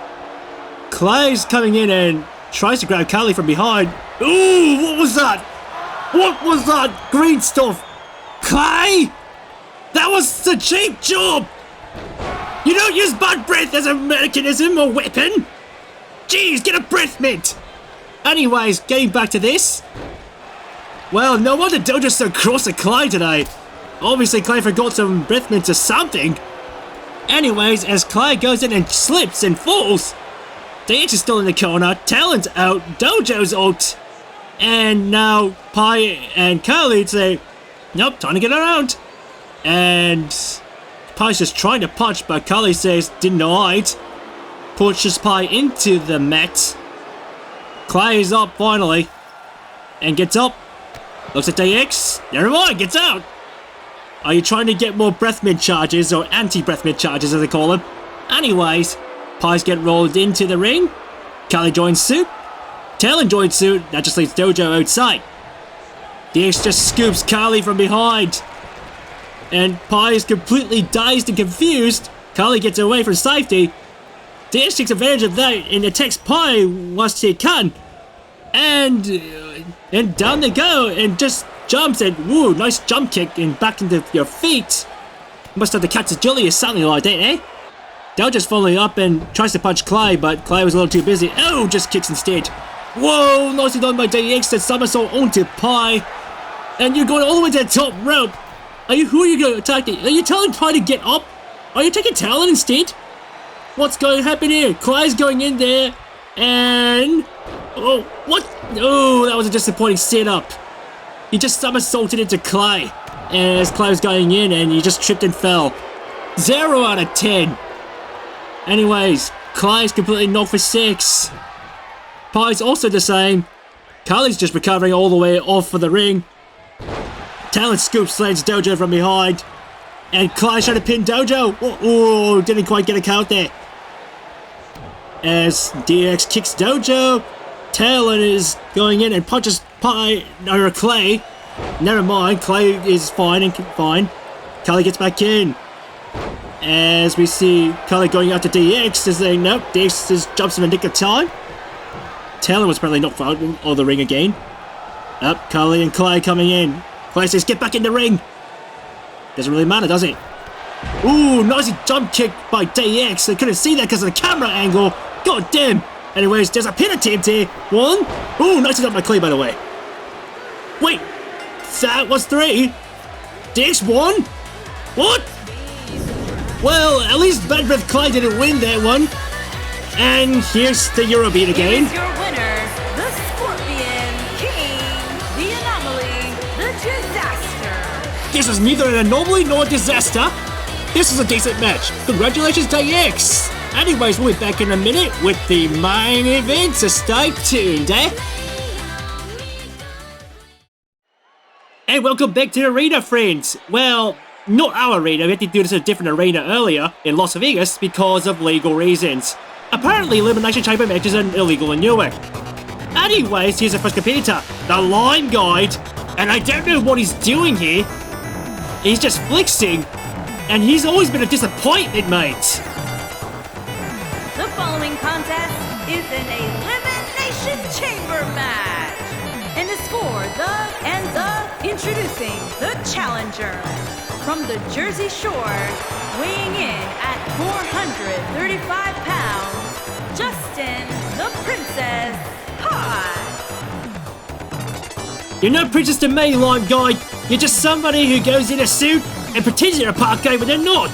[SPEAKER 3] Clay's coming in and tries to grab Kali from behind. Ooh, what was that? What was that green stuff? Clay? That was a cheap job! You don't use bad breath as a mechanism or weapon! Jeez, get a breath mint! Anyways, getting back to this. Well, no wonder Dojo's so cross at Clay today. Obviously, Clay forgot some breath mints or something. Anyways, as Clay goes in and slips and falls, DX is still in the corner, Talon's out, Dojo's out, and now Pi and Kali say, nope, time to get around. And Pi's just trying to punch, but Kali says, denied. Pushes Pi into the mat. Clay is up finally, and gets up. Looks at DX, never mind, gets out. Are you trying to get more breath mint charges, or anti-breath mint charges as they call them? Anyways, Pi's get rolled into the ring. Kali joins suit. Talon joins suit. That just leaves Dojo outside. DX just scoops Kali from behind. And Pi is completely dazed and confused. Kali gets away from safety. DX takes advantage of that and attacks Pi whilst he can. And down they go and just jumps and woo, nice jump kick and back into your feet. Must have the catch agility or something like that, eh? Dojo's following up and tries to punch Clay, but Clay was a little too busy. Oh, just kicks instead. Whoa, nicely done by DX, the somersault onto Pi. And you're going all the way to the top rope. Who are you going to attack? Are you telling Pi to get up? Are you taking Talon instead? What's going to happen here? Clay's going in there. And... oh, what? Oh, that was a disappointing setup. He just somersaulted into Clay. As Clay was going in and he just tripped and fell. 0 out of 10. Anyways, Clay's completely knocked for 6. Pi's also the same. Carly's just recovering all the way off for the ring. Talon scoop slams Dojo from behind. And Clyde's trying to pin Dojo. Oh, didn't quite get a count there. As DX kicks Dojo. Talon is going in and punches Pi, or Clay. Never mind, Clay is fine and fine. Carly gets back in. As we see Carly going after DX, is saying nope, DX just jumps in the nick of time. Talon was apparently knocked out of the ring again. Up, Carly and Clay coming in. Clay says, get back in the ring. Doesn't really matter, does it? Ooh, nice jump kick by DX. I couldn't see that because of the camera angle. God damn. Anyways, there's a pin attempt here. 1. Ooh, nicely done by Clay, by the way. Wait, that was 3. DX 1? What? Well, at least Bad Breath Clay didn't win that one. And here's the Eurobeat again.
[SPEAKER 2] Here's your winner, the Scorpion King, the Anomaly, the Disaster.
[SPEAKER 3] This was neither an anomaly nor a disaster. This was a decent match. Congratulations, DX. Anyways, we'll be back in a minute with the main event, so stay tuned, eh? And welcome back to the arena, friends. Well, not our arena. We had to do this in a different arena earlier in Las Vegas because of legal reasons. Apparently, Elimination Chamber matches are illegal in Newark. Anyways, here's the first competitor, the Line Guide. And I don't know what he's doing here. He's just flexing. And he's always been a disappointment, mate.
[SPEAKER 2] The following contest is an Elimination Chamber match. And is for introducing the challenger from the Jersey Shore, weighing in at 435 pounds, Justin the Princess Hot.
[SPEAKER 3] You're no princess to me, Line Guy. You're just somebody who goes in a suit and pretends you're a parquet when they're not.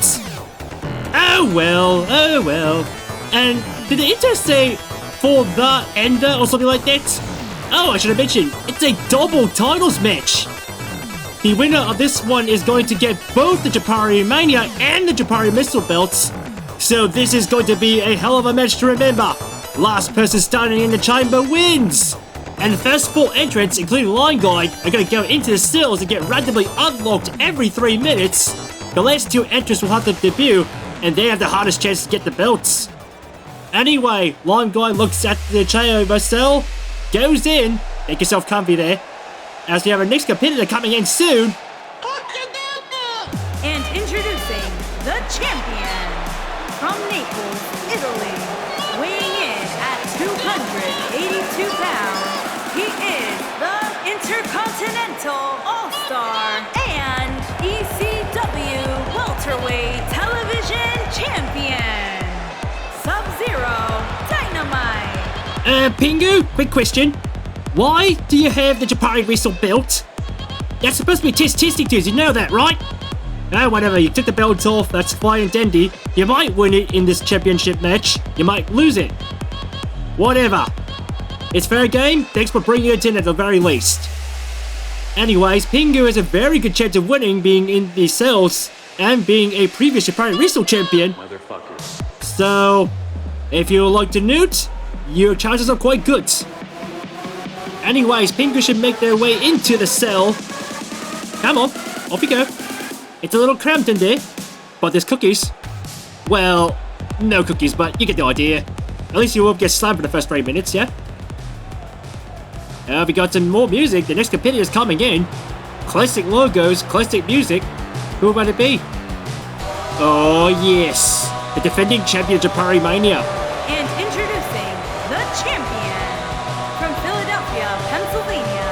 [SPEAKER 3] Oh well, oh well. And did the intro say for the ender or something like that? Oh, I should have mentioned, it's a double titles match. The winner of this one is going to get both the JapariMania and the Japari Missile belts. So this is going to be a hell of a match to remember. Last person standing in the chamber wins. And the first 4 entrants, including Line Guide, are going to go into the cells and get randomly unlocked every 3 minutes. The last 2 entrants will have to debut, and they have the hardest chance to get the belts. Anyway, Line Guide looks at the chamber cell, goes in, make yourself comfy there, as we have our next competitor coming in soon.
[SPEAKER 2] And introducing the champion from Naples, Italy, weighing in at 282 pounds. He is the Intercontinental All-Star and ECW Welterweight Television Champion, Sub-Zero Dynamite.
[SPEAKER 3] Pingu, quick question. Why do you have the Japari Wrestle belt? That's supposed to be testing tools, you know that, right? Oh, whatever, you took the belt off, that's fine and dandy. You might win it in this championship match, you might lose it. Whatever. It's fair game, thanks for bringing it in at the very least. Anyways, Pingu has a very good chance of winning, being in the cells and being a previous Japari Wrestle champion.
[SPEAKER 5] Motherfuckers.
[SPEAKER 3] So, if you would like to newt, your chances are quite good. Anyways, Pingu should make their way into the cell. Come on, off you go. It's a little cramped in there, but there's cookies. Well, no cookies, but you get the idea. At least you won't get slammed for the first 3 minutes, yeah? We got some more music. The next competitor is coming in. Classic logos, classic music. Who might it be? Oh yes, the defending champion JapariMania.
[SPEAKER 2] And introducing the champion from Philadelphia, Pennsylvania,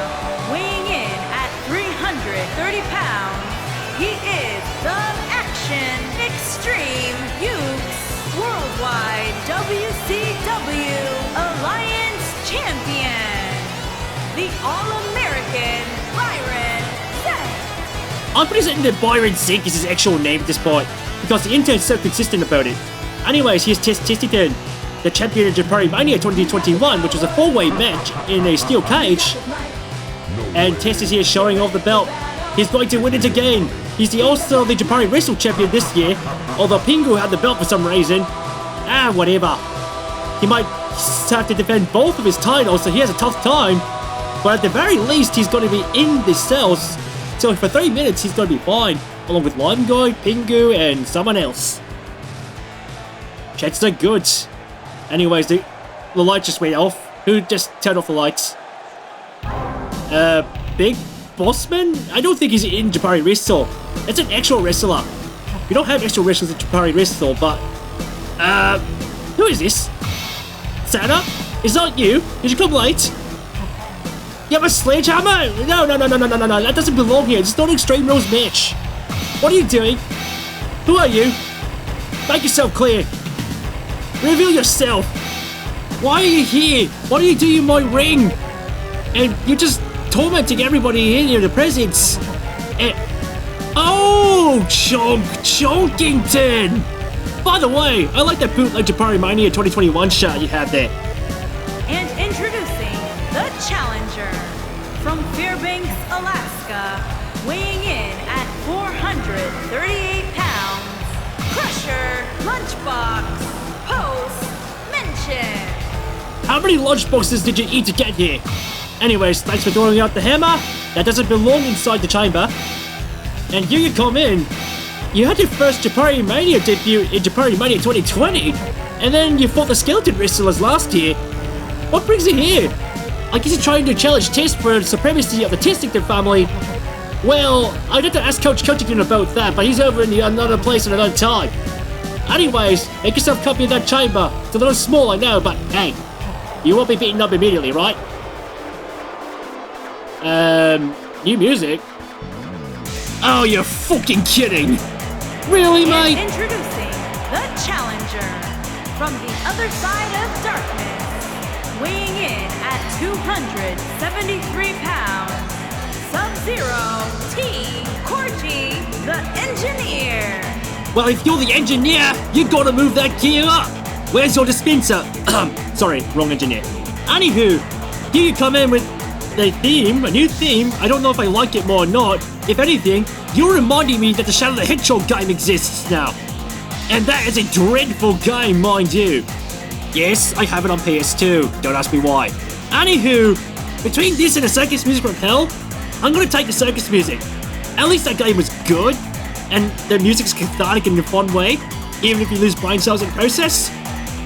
[SPEAKER 2] weighing in at 330 pounds. He is the Action Extreme Youth Worldwide WCW Alliance Champion,
[SPEAKER 1] I'm pretty certain that Byron Zink is his actual name at this point, because the intern's so consistent about it. Anyways, here's Testiton, the champion of JapariMania 2021, which was a 4-way match in a steel cage. And Test is here showing off the belt. He's going to win it again. He's also the Japari Wrestle champion this year, although Pingu had the belt for some reason. Whatever. He might have to defend both of his titles, so he has a tough time. But at the very least, he's going to be in the cells. So for 3 minutes, he's going to be fine, along with Lime Guy, Pingu, and someone else. Chances are good. Anyways, the light just went off. Who just turned off the lights? Big Bossman? I don't think he's in Japari Wrestle. It's an actual wrestler. We don't have actual wrestlers in Japari Wrestle, but... who is this? Santa? Is that you? Did you come late? You have a sledgehammer? No, that doesn't belong here. This is not an Extreme Rules match. What are you doing? Who are you? Make yourself clear. Reveal yourself. Why are you here? What are you doing in my ring? And you're just tormenting everybody in the presence. Oh, Chonkington! By the way, I like that bootleg JapariMania 2021 shot you have there.
[SPEAKER 2] And introducing the challenger from Fairbanks, Alaska, weighing in at 438 pounds, Crusher Lunchbox Post-Mention.
[SPEAKER 1] How many lunchboxes did you eat to get here? Anyways, thanks for throwing out the hammer. That doesn't belong inside the chamber. And here you come in. You had your first JapariMania debut in JapariMania 2020, and then you fought the Skeleton Wrestlers last year. What brings you here? I guess you're trying to challenge Test for the supremacy of the Testington family. Well, I'd have to ask Coach Coachington about that, but he's over in another place at another time. Anyways, make yourself copy of that chamber. It's a little small, I know, but hey, you won't be beaten up immediately, right? New music? Oh, you're fucking kidding! Really, mate?
[SPEAKER 2] And introducing the challenger from the other side of darkness, weighing in at 273 pounds, Sub-Zero T. Corgi, the engineer.
[SPEAKER 1] Well, if you're the engineer, you gotta move that gear up. Where's your dispenser? Sorry, wrong engineer. Anywho, here you come in with a new theme. I don't know if I like it more or not. If anything, you're reminding me that the Shadow the Hedgehog game exists now. And that is a dreadful game, mind you. Yes, I have it on PS2. Don't ask me why. Anywho, between this and the circus music from Hell, I'm gonna take the circus music. At least that game was good, and the music's cathartic in a fun way, even if you lose brain cells in the process.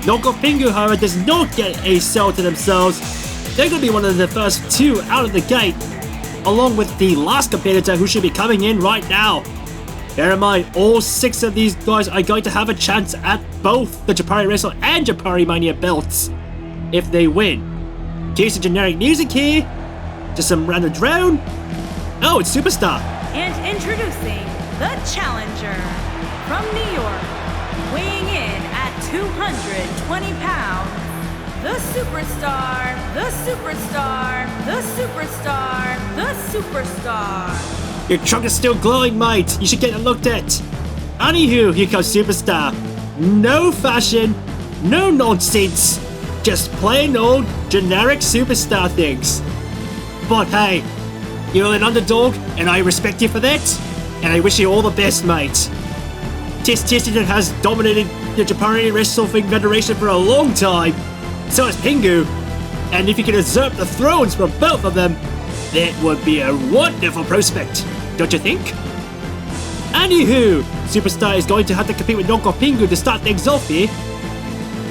[SPEAKER 1] Knockoff Pingu, however, does not get a cell to themselves. They're gonna be one of the first two out of the gate, along with the last competitor who should be coming in right now. Bear in mind, all 6 of these guys are going to have a chance at both the Japari Wrestle and JapariMania belts if they win. Here's some generic music here, just some random drone. Oh, it's Superstar.
[SPEAKER 2] And introducing the challenger from New York, weighing in at 220 pounds, the superstar, the superstar, the superstar, the superstar.
[SPEAKER 1] Your trunk is still glowing, mate. You should get it looked at. Anywho, here comes Superstar. No fashion, no nonsense. Just plain old generic Superstar things. But hey, you're an underdog, and I respect you for that. And I wish you all the best, mate. Testiton has dominated the Japari Wrestling Federation for a long time. So has Pingu. And if you can usurp the thrones from both of them, that would be a wonderful prospect, don't you think? Anywho, Superstar is going to have to compete with Knockoff Pingu to start things off here.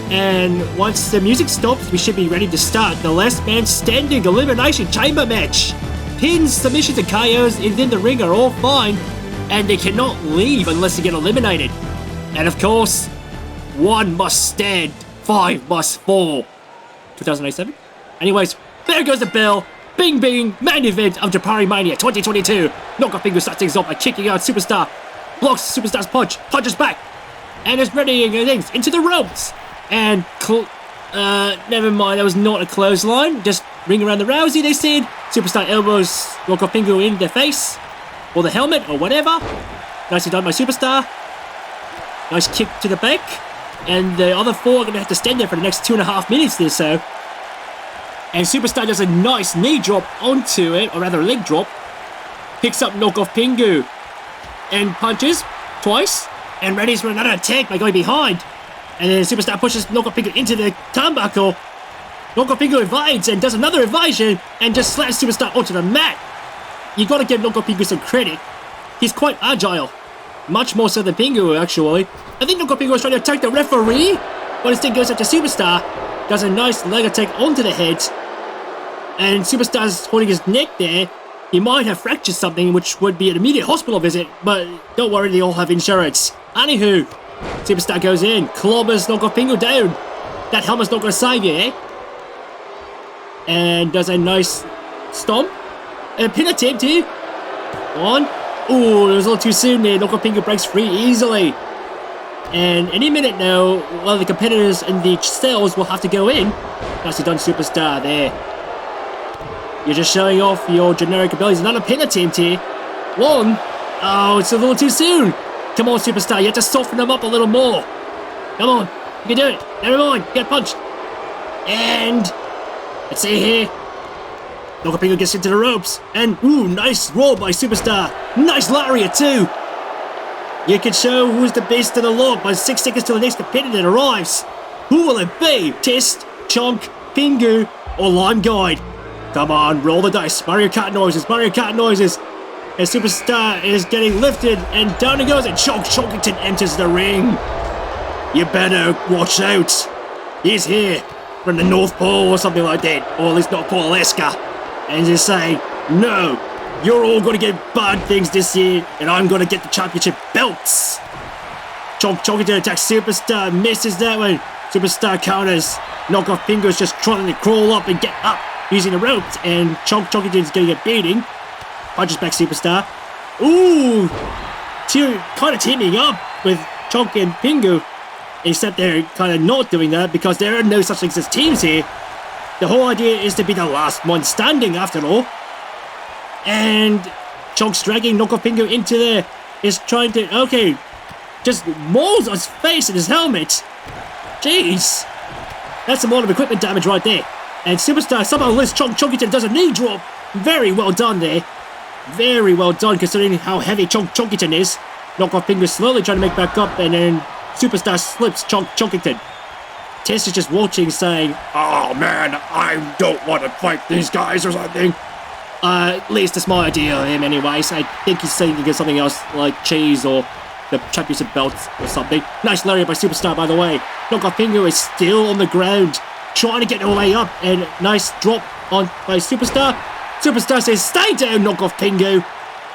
[SPEAKER 1] And once the music stops, we should be ready to start the last man standing elimination chamber match. Pins, submissions, and KOs within the ring are all fine, and they cannot leave unless they get eliminated. And of course, 1 must stand, 5 must fall. 2087? Anyways, there goes the bell. Bing bing, main event of JapariMania 2022. Knockoff Pingu starts things off by kicking out Superstar. Blocks Superstar's punch, punches back, and is readying things into the ropes. And, never mind, that was not a clothesline. Just ring around the Rousey, they said. Superstar elbows Knockoff Pingu in the face. or the helmet or whatever. Nicely done by Superstar. Nice kick to the back. And the other four are going to have to stand there for the next 2.5 minutes or so. And Superstar does a nice knee drop onto it, or rather a leg drop. Picks up Knockoff Pingu. And punches twice. And readies for another attack by going behind. And then Superstar pushes Knockoff Pingu into the turnbuckle. Knockoff Pingu evades and does another evasion. And just slaps Superstar onto the mat. You got to give Knockoff Pingu some credit. He's quite agile. Much more so than Pingu, actually. I think Knockoff Pingu was trying to attack the referee, but instead goes after Superstar. Does a nice leg attack onto the head. And Superstar's holding his neck there. He might have fractured something, which would be an immediate hospital visit, but don't worry, they all have insurance. Anywho, Superstar goes in, clobbers Knockoff Pingu down. That helmet's not going to save you, eh? And does a nice stomp. And a pin attempt here. On. Ooh, it was a little too soon there. Knockoff Pingu breaks free easily. And any minute now, one of the competitors in the cells will have to go in. Nicely done, Superstar there. You're just showing off your generic abilities. Another pin attempt here. One. Oh, it's a little too soon. Come on, Superstar. You have to soften them up a little more. Come on. You can do it. Never mind. Get punched. And let's see here. Knockoff Pingu gets into the ropes. And, ooh, nice roll by Superstar. Nice lariat, too. You can show who's the best in the lot by 6 seconds till the next competitor arrives. Who will it be? Test, Chonk, Pingu, or Lime Guide? Come on, roll the dice. Mario Kart noises, Mario Kart noises. And Superstar is getting lifted, and down he goes, and Chonkington enters the ring. You better watch out. He's here from the North Pole or something like that, or at least North Pole, Alaska. And he's saying, no, you're all going to get bad things this year, and I'm going to get the championship belts. Chonkington attacks Superstar, misses that one. Superstar counters. Knockoff Pingu is just trying to crawl up and get up using the ropes, and Chonkington's getting a beating. Punches back Superstar. Ooh! Kind of teaming up with Chonk and Pingu, except they're kind of not doing that because there are no such things as teams here. The whole idea is to be the last one standing, after all. And Chonk's dragging Knockoff Pingu into there. Is trying to, okay, just mauls on his face and his helmet. Jeez. That's a lot of equipment damage right there. And Superstar somehow lifts Chonkington, does a knee drop. Very well done there. Very well done considering how heavy Chonkington is. Knockoff Pingu slowly trying to make back up, and then Superstar slips Chonkington. Tess is just watching, saying, oh man, I don't want to fight these guys or something. At least that's my idea of him anyways. I think he's thinking of something else like cheese or the championship belts or something. Nice lariat by Superstar, by the way. Knockoff Pingu is still on the ground, trying to get her way up, and nice drop on by Superstar. Superstar says, stay down, Knockoff Pingu.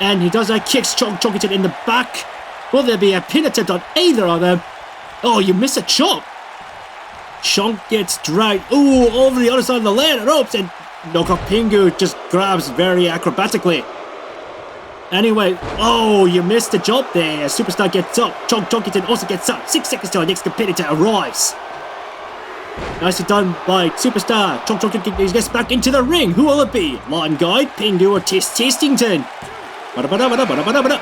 [SPEAKER 1] And he does that, kicks Chonkington in the back. Will there be a pin attempt on either of them? Oh, you miss a chop. Chonk gets dragged, ooh, over the other side of the land ropes, and Knockoff Pingu just grabs very acrobatically. Anyway, oh, you missed the job there. Superstar gets up. Chonkington also gets up. 6 seconds till our next competitor arrives. Nicely done by Superstar. Chonkington gets back into the ring. Who will it be? Lime Guide, Pingu, or Testington?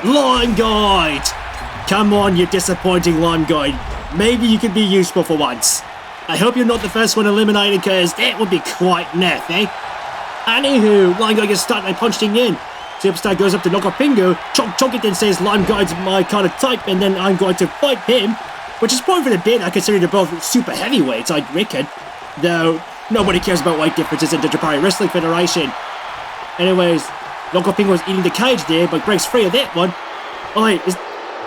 [SPEAKER 1] Lime Guide! Come on, you disappointing Lime Guide. Maybe you can be useful for once. I hope you're not the first one eliminated, because that would be quite naff, eh? Anywho, Lime Guide gets started by punching in. Superstar goes up to Knockoff Pingu. Chonkington says Lime Guide's my kind of type, and then I'm going to fight him. Which is probably for the bit, I consider they're both super heavyweights, I reckon. Though, nobody cares about weight differences in the Japari Wrestling Federation. Anyways, Knockoff Pingu was eating the cage there, but breaks free of that one. Oh wait,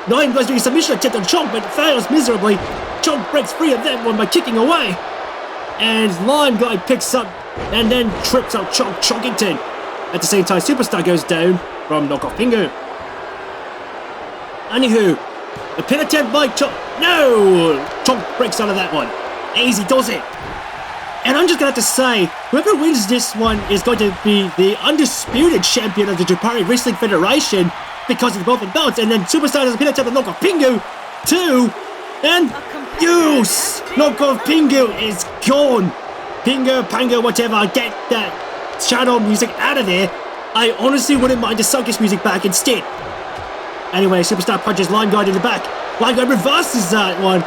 [SPEAKER 1] Lime Guide's doing a submission attempt on Chonk, but fails miserably. Chonk breaks free of that one by kicking away. And Lime Guide picks up and then trips out Chonkington. At the same time, Superstar goes down from Knockoff Pingu. Anywho, the pin attempt by Chonk. No! Chonk breaks out of that one. Easy does it. And I'm just going to have to say, whoever wins this one is going to be the undisputed champion of the Japari Wrestling Federation because of the both belts. And then Superstar does a pin attempt on Knockoff Pingu. 2. And use! Knockoff Pingu is gone. Pingu, Pangu, whatever. Get that shadow music out of there.
[SPEAKER 3] I honestly wouldn't mind the circus music back instead. Anyway, Superstar punches Line Guard in the back. Line Guard reverses that one.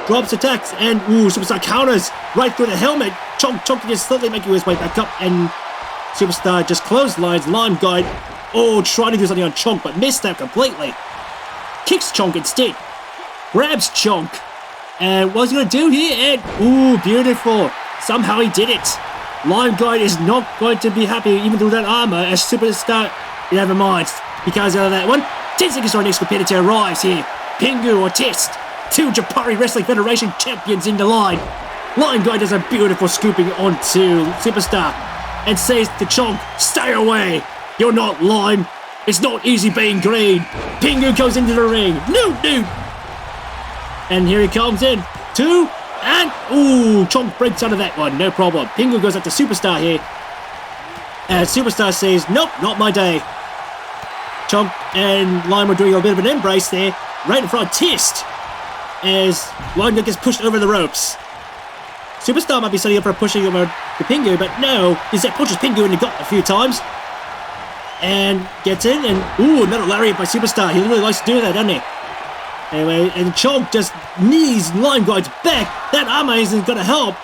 [SPEAKER 3] Drops attacks and Superstar counters right through the helmet. Chonk just slowly making his way back up, and Superstar just clotheslines Line Guard. Oh, trying to do something on Chonk, but missed that completely. Kicks Chonk instead. Grabs Chonk. And what's he gonna do here? And beautiful. Somehow he did it. Line Guard is not going to be happy even through that armor as Superstar. Never mind. He comes out of that one. 10 seconds to our next competitor arrives here. Pingu or Test. 2 Japari Wrestling Federation champions in the line. Line Guard does a beautiful scooping onto Superstar and says to Chonk, stay away. You're not lime. It's not easy being green. Pingu goes into the ring. No. And here he comes in. 2 and Chonk breaks out of that one. No problem. Pingu goes up to Superstar here. And Superstar says, nope, not my day. Chonk and Lime are doing a bit of an embrace there, right in front of Test, as Line Guard gets pushed over the ropes. Superstar might be setting up for pushing over the Pingu, but no, he pushes Pingu in the gut a few times. And gets in, and another lariat by Superstar. He really likes to do that, doesn't he? Anyway, and Chonk just knees Line Guard's back. That armor isn't gonna help.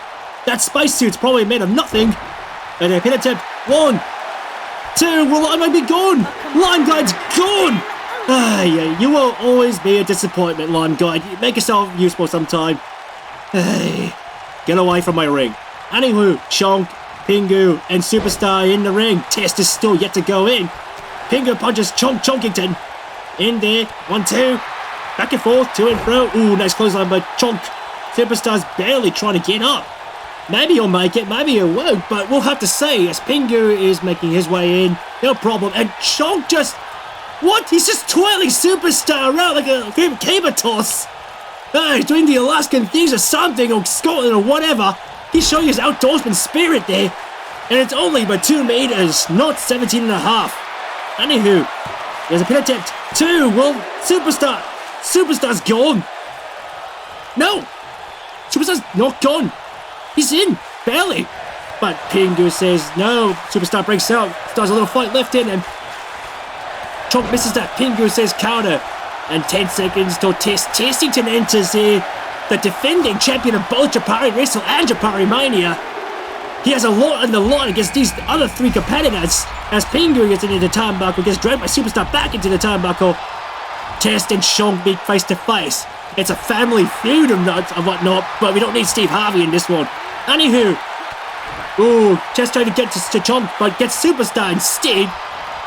[SPEAKER 3] That spacesuit's probably made of nothing. And a pin attempt. 1, 2, well, I might be gone. Line Guard's gone. Yeah, you will always be a disappointment, Line Guard. You make yourself useful sometime. Hey, get away from my ring. Anywho, Chonk, Pingu, and Superstar in the ring. Test is still yet to go in. Pingu punches Chonkington. In there. 1, 2. Back and forth, to and fro. Nice clothesline by Chonk. Superstar's barely trying to get up. Maybe he'll make it, maybe he won't, but we'll have to see as Pingu is making his way in. No problem. And Chonk just... What? He's just twirling Superstar around like a caber toss. He's doing the Alaskan things or something, or Scotland or whatever. He's showing his outdoorsman spirit there. And it's only by 2 meters, not 17 and a half. Anywho, there's a pin attempt. 2, well, Superstar's gone. No! Superstar's not gone. He's in, barely. But Pingu says no. Superstar breaks out. Starts a little fight left in, and Chonk misses that. Pingu says counter. And 10 seconds till Testington enters here. The defending champion of both Japari Wrestle and JapariMania. He has a lot on the line against these other 3 competitors. As Pingu gets into the turnbuckle, gets dragged by Superstar back into the turnbuckle. Test and Chonk meet face to face. It's a family feud and whatnot, but we don't need Steve Harvey in this one. Anywho, Test trying to get to Chonk, but gets Superstar instead.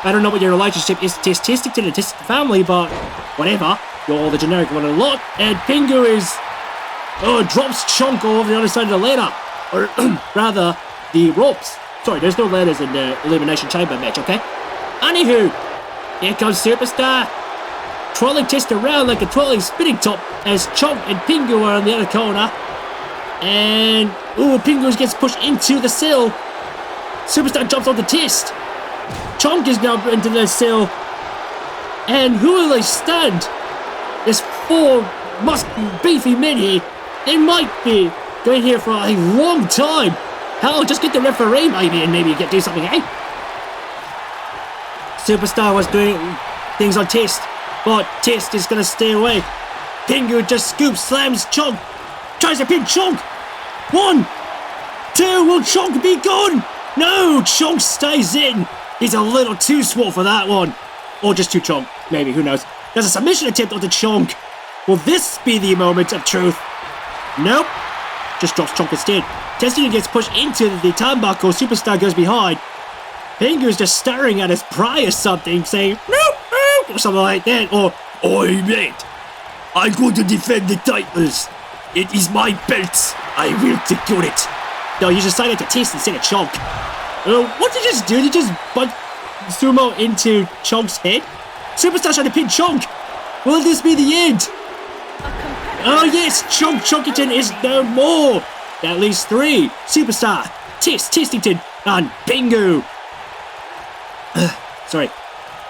[SPEAKER 3] I don't know what your relationship is to Testington and Test family, but whatever. You're all the generic one a lot. And Pingu drops Chonk over the other side of the ladder. Or rather, the ropes. Sorry, there's no ladders in the Elimination Chamber match, okay? Anywho, here comes Superstar. Twirling Test around like a twirling spinning top as Chonk and Pingu are on the other corner. And, Pingu gets pushed into the sill. Superstar jumps on the Test. Chonk is now into the sill. And who will they stand? There's 4 beefy men here. They might be going here for a long time. Hell, just get the referee maybe and maybe do something, eh? Superstar was doing things on Test, but Test is gonna stay away. Pingu just scoops, slams Chonk, tries to pin Chonk. 1, 2, will Chonk be gone? No, Chonk stays in. He's a little too small for that one. Or just too Chonk, maybe, who knows. There's a submission attempt onto Chonk. Will this be the moment of truth? Nope. Just drops Chonk instead. Testing gets pushed into the turnbuckle. Superstar goes behind. Pingu's just staring at his pride or something, saying, nope, nope, or something like that. Or, oi, mate, I'm going to defend the titles. It is my belt. I will secure it. No, you just decided to Test instead of Chonk. What did you just do? Did you just butt Sumo into Chonk's head? Superstar trying to pin Chonk. Will this be the end? Oh yes, Chonkington is no more. At least 3. Superstar, Testington, and Pingu. Sorry.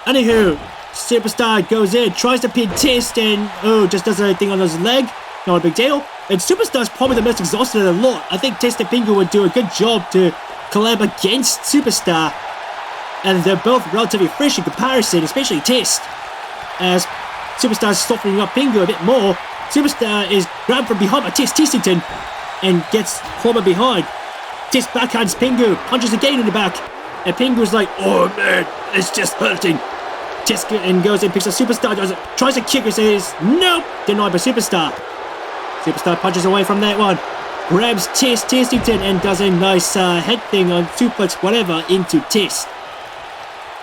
[SPEAKER 3] Anywho, Superstar goes in, tries to pin Test, and just does a thing on his leg. Not a big deal. And Superstar's probably the most exhausted of the lot. I think Test and Pingu would do a good job to collab against Superstar. and they're both relatively fresh in comparison, especially Test. As Superstar's softening up Pingu a bit more, Superstar is grabbed from behind by Test Tissington and gets clobbered behind. Test backhands Pingu, punches again in the back, and Pingu's like, oh man, it's just hurting. Test and goes in, picks up Superstar, tries to kick her, says, nope, denied by Superstar. Superstar punches away from that one, grabs Test Tissington and does a nice head thing on suplex, whatever, into Test.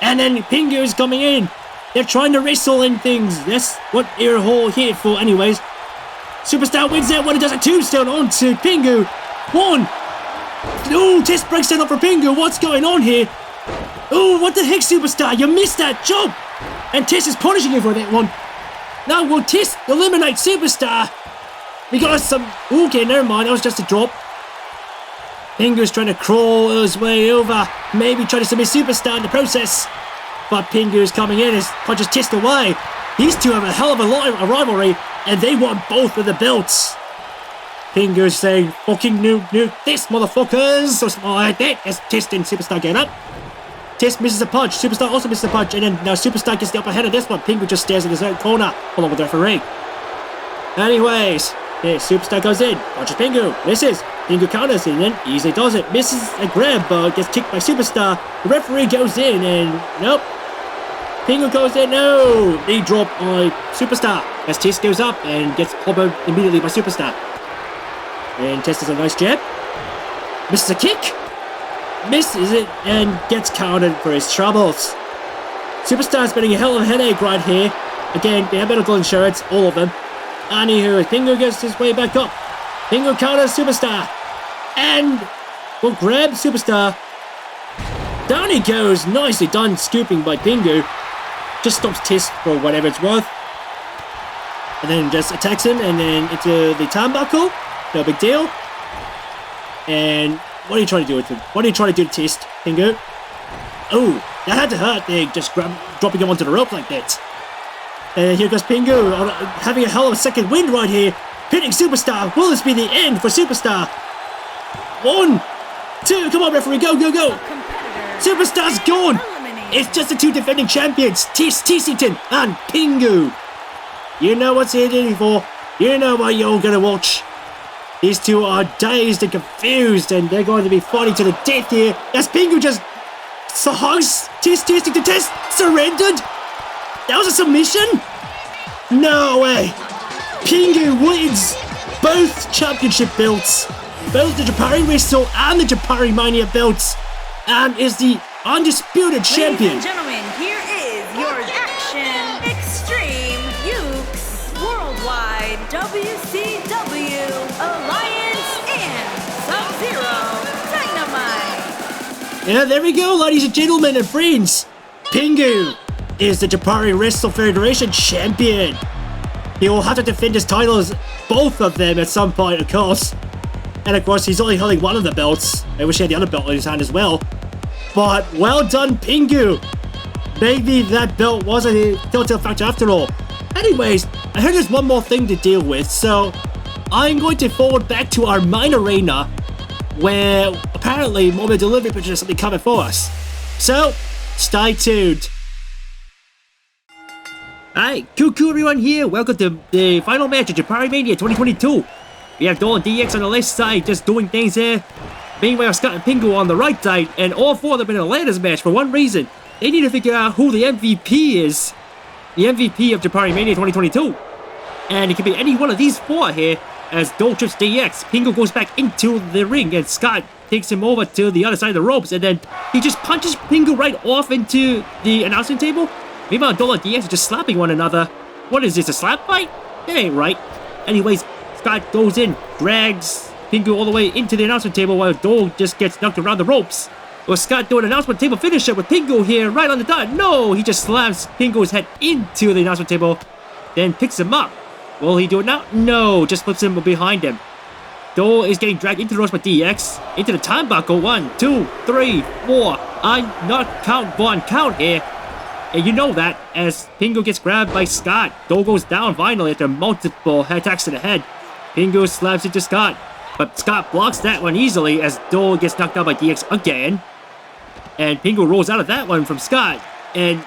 [SPEAKER 3] And then Pingu's coming in. They're trying to wrestle and things. That's what they're all here for anyways. Superstar wins that one and does a tombstone onto Pingu. One. Oh, Test breaks that up for Pingu. What's going on here? Oh, what the heck, Superstar? You missed that jump. And Test is punishing you for that one. Now will Test eliminate Superstar? We got some... Okay, never mind. That was just a drop. Pingu's trying to crawl his way over. Maybe try to submit Superstar in the process. But Pingu's coming in as punches Test away. These two have a hell of a rivalry, and they want both of the belts. Pingu's saying, fucking nuke this, motherfuckers, or something like that, as Test and Superstar get up. Test misses a punch, Superstar also misses a punch, and then now Superstar gets the upper hand of this one. Pingu just stares in his own corner, along with the referee. Anyways, yeah, Superstar goes in, punches Pingu, misses. Pingu counters and then easily does it. Misses a grab, but gets kicked by Superstar. The referee goes in and nope. Pingu goes in, no! Knee drop by Superstar as Test goes up and gets clobbered immediately by Superstar. And Test does a nice jab. Misses a kick. Misses it and gets countered for his troubles. Superstar's getting a hell of a headache right here. Again, they have medical insurance, all of them. Anywho, Pingu gets his way back up. Pingu counters Superstar. And will grab Superstar. Down he goes. Nicely done, scooping by Pingu. Just stops Test for whatever it's worth. And then just attacks him and then into the turnbuckle. No big deal. And what are you trying to do with him? What are you trying to do to Test, Pingu? Oh, that had to hurt there, just dropping him onto the rope like that. And here goes Pingu, having a hell of a second wind right here. Pinning Superstar. Will this be the end for Superstar? 1, 2, come on referee, go, go, go. Superstar's gone. It's just the two defending champions, Test Tissington and Pingu. You know what's here for. You know what you're gonna watch. These two are dazed and confused, and they're going to be fighting to the death here. As Pingu just hugs Test Tissington. Test surrendered. That was a submission? No way. Pingu wins both championship belts, both the Japari Wrestle and the JapariMania belts, and is the undisputed champion.
[SPEAKER 2] Ladies and gentlemen, here is your Action Extreme Ukes Worldwide WCW Alliance and Sub-Zero Dynamite.
[SPEAKER 3] Yeah, there we go, ladies and gentlemen and friends. Pingu is the Japari Wrestle Federation champion. He will have to defend his titles, both of them, at some point, of course. And of course, he's only holding one of the belts. I wish he had the other belt in his hand as well. But well done, Pingu. Maybe that belt wasn't a telltale factor after all. Anyways, I heard there's one more thing to deal with, so I'm going to forward back to our main arena, where apparently mobile delivery pictures has something coming for us. So, stay tuned. Hi, cool everyone here. Welcome to the final match of JapariMania 2022. We have Dole and DX on the left side just doing things there. Meanwhile, Scott and Pingu on the right side, and all four of them in a ladder match for one reason. They need to figure out who the MVP is. The MVP of JapariMania 2022. And it could be any one of these four here, as Dole trips DX. Pingu goes back into the ring, and Scott takes him over to the other side of the ropes, and then he just punches Pingu right off into the announcement table. Meanwhile, Dole and DX are just slapping one another. What is this, a slap fight? That ain't right. Anyways, Scott goes in, drags Pingu all the way into the announcement table while Dole just gets knocked around the ropes. Well, Scott doing an announcement table finisher with Pingu here right on the dot. No, he just slams Pingu's head into the announcement table, then picks him up. Will he do it now? No, just flips him behind him. Dole is getting dragged into the ropes by DX, into the time buckle. 1, 2, 3, 4. I not count one count here. And you know that, as Pingu gets grabbed by Scott. Dole goes down finally after multiple attacks to the head. Pingu slaps into Scott, but Scott blocks that one easily as Dole gets knocked out by DX again. And Pingu rolls out of that one from Scott and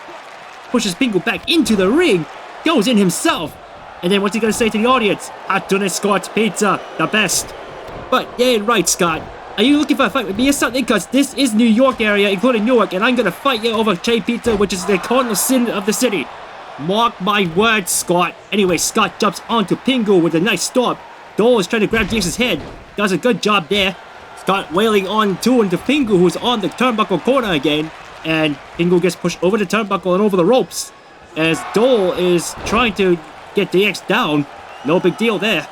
[SPEAKER 3] pushes Pingu back into the ring, goes in himself. And then what's he gonna say to the audience? Hot done Scott's Pizza, the best. But yeah, right, Scott. Are you looking for a fight with me or something? Because this is New York area, including Newark, and I'm gonna fight you over chain pizza, which is the cardinal sin of the city. Mark my words, Scott. Anyway, Scott jumps onto Pingu with a nice stomp. Dole is trying to grab DX's head. Does a good job there. Scott wailing on to into Pingu, who's on the turnbuckle corner again. And Pingu gets pushed over the turnbuckle and over the ropes. As Dole is trying to get DX down. No big deal there.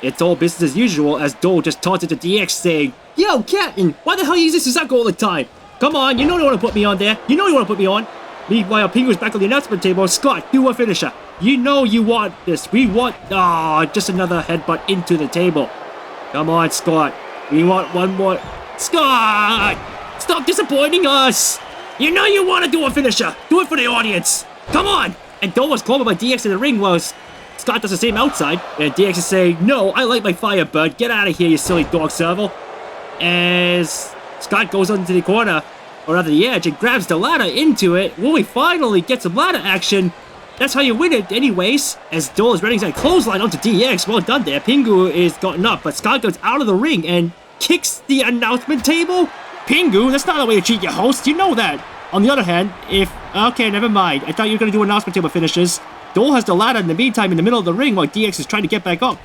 [SPEAKER 3] It's all business as usual as Dole just taunted to DX saying, "Yo, Captain, why the hell you use this Suzaku all the time? Come on, you know you want to put me on there. You know you want to put me on." Meanwhile, Pingu's back on the announcement table. Scott, do a finisher. You know you want this. We want... just another headbutt into the table. Come on, Scott. We want one more... Scott! Stop disappointing us! You know you want to do a finisher. Do it for the audience. Come on! And Dole was called by DX in the ring while Scott does the same outside. And DX is saying, "No, I like my Firebird. Get out of here, you silly dog serval." As Scott goes onto the corner, or rather the edge, and grabs the ladder into it. Will we finally get some ladder action? That's how you win it anyways. As Dole is running that clothesline onto DX. Well done there. Pingu is gotten up, but Scott goes out of the ring and kicks the announcement table. Pingu, that's not the way to treat your host. You know that. On the other hand, okay, never mind. I thought you were going to do announcement table finishes. Dole has the ladder in the meantime in the middle of the ring while DX is trying to get back up.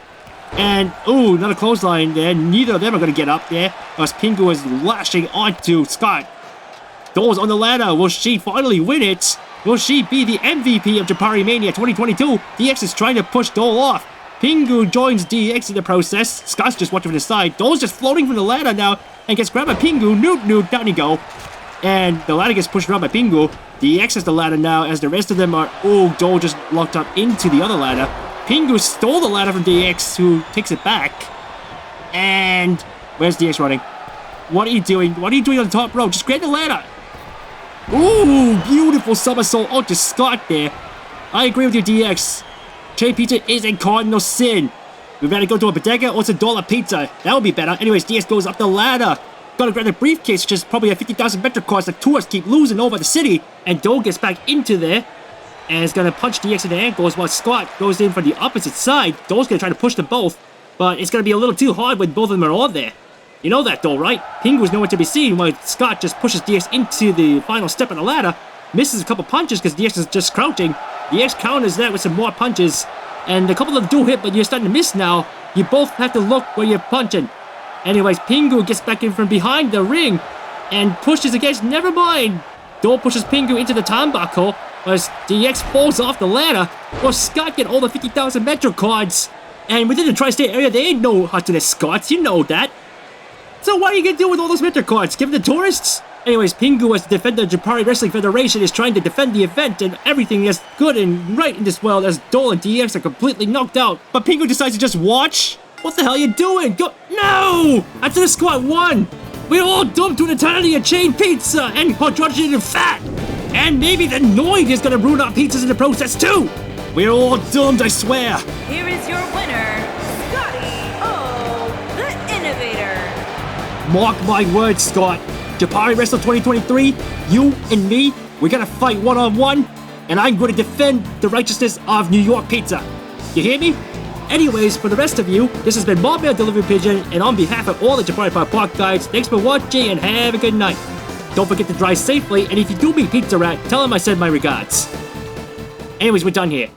[SPEAKER 3] And, ooh, another clothesline there. Neither of them are going to get up there as Pingu is lashing onto Scott. Dole's on the ladder. Will she finally win it? Will she be the MVP of JapariMania 2022? DX is trying to push Dole off. Pingu joins DX in the process. Scott's just watching from the side. Dole's just floating from the ladder now and gets grabbed by Pingu. Noop, down you go. And the ladder gets pushed around by Pingu. DX has the ladder now as the rest of them are... Oh, Dole just locked up into the other ladder. Pingu stole the ladder from DX, who takes it back. And... Where's DX running? What are you doing? What are you doing on the top row? Just grab the ladder. Ooh, beautiful somersault onto Scott there. I agree with you, DX. Chain pizza is a cardinal sin. We'd rather go to a bodega or to dollar pizza. That would be better. Anyways, DX goes up the ladder. Gotta grab the briefcase, which is probably a 50,000 metric cost. The tourists keep losing over the city. And Dole gets back into there. And is gonna punch DX in the ankles while Scott goes in from the opposite side. Dole's gonna try to push them both. But it's gonna be a little too hard when both of them are on there. You know that, Dole, right? Pingu's nowhere to be seen while Scott just pushes DX into the final step of the ladder. Misses a couple punches because DX is just crouching. DX counters that with some more punches. And a couple of them do hit, but you're starting to miss now. You both have to look where you're punching. Anyways, Pingu gets back in from behind the ring and pushes against. Never mind. Dole pushes Pingu into the turnbuckle as DX falls off the ladder. Well, Scott get all the 50,000 Metro cards. And within the tri-state area, there ain't no Hatsune Scots. You know that. So what are you gonna do with all those Metro cards? Give them to tourists? Anyways, Pingu, as the defender of Japari Wrestling Federation, is trying to defend the event and everything is good and right in this world as Dole and DX are completely knocked out. But Pingu decides to just watch? What the hell are you doing? Go— No! Hatsune Squad won! We're all doomed to an eternity of chain pizza and hydrogenated fat! And maybe the noise is gonna ruin our pizzas in the process too! We're all doomed, I swear!
[SPEAKER 2] Here is your winner, Scotty O, the Innovator.
[SPEAKER 3] Mark my words, Scott. Japari Wrestle 2023, you and me, we're gonna fight one-on-one, and I'm gonna defend the righteousness of New York pizza. You hear me? Anyways, for the rest of you, this has been Mob Mail Delivery Pigeon, and on behalf of all the Japari Park guides, thanks for watching and have a good night. Don't forget to drive safely, and if you do meet Pizza Rat, tell him I sent my regards. Anyways, we're done here.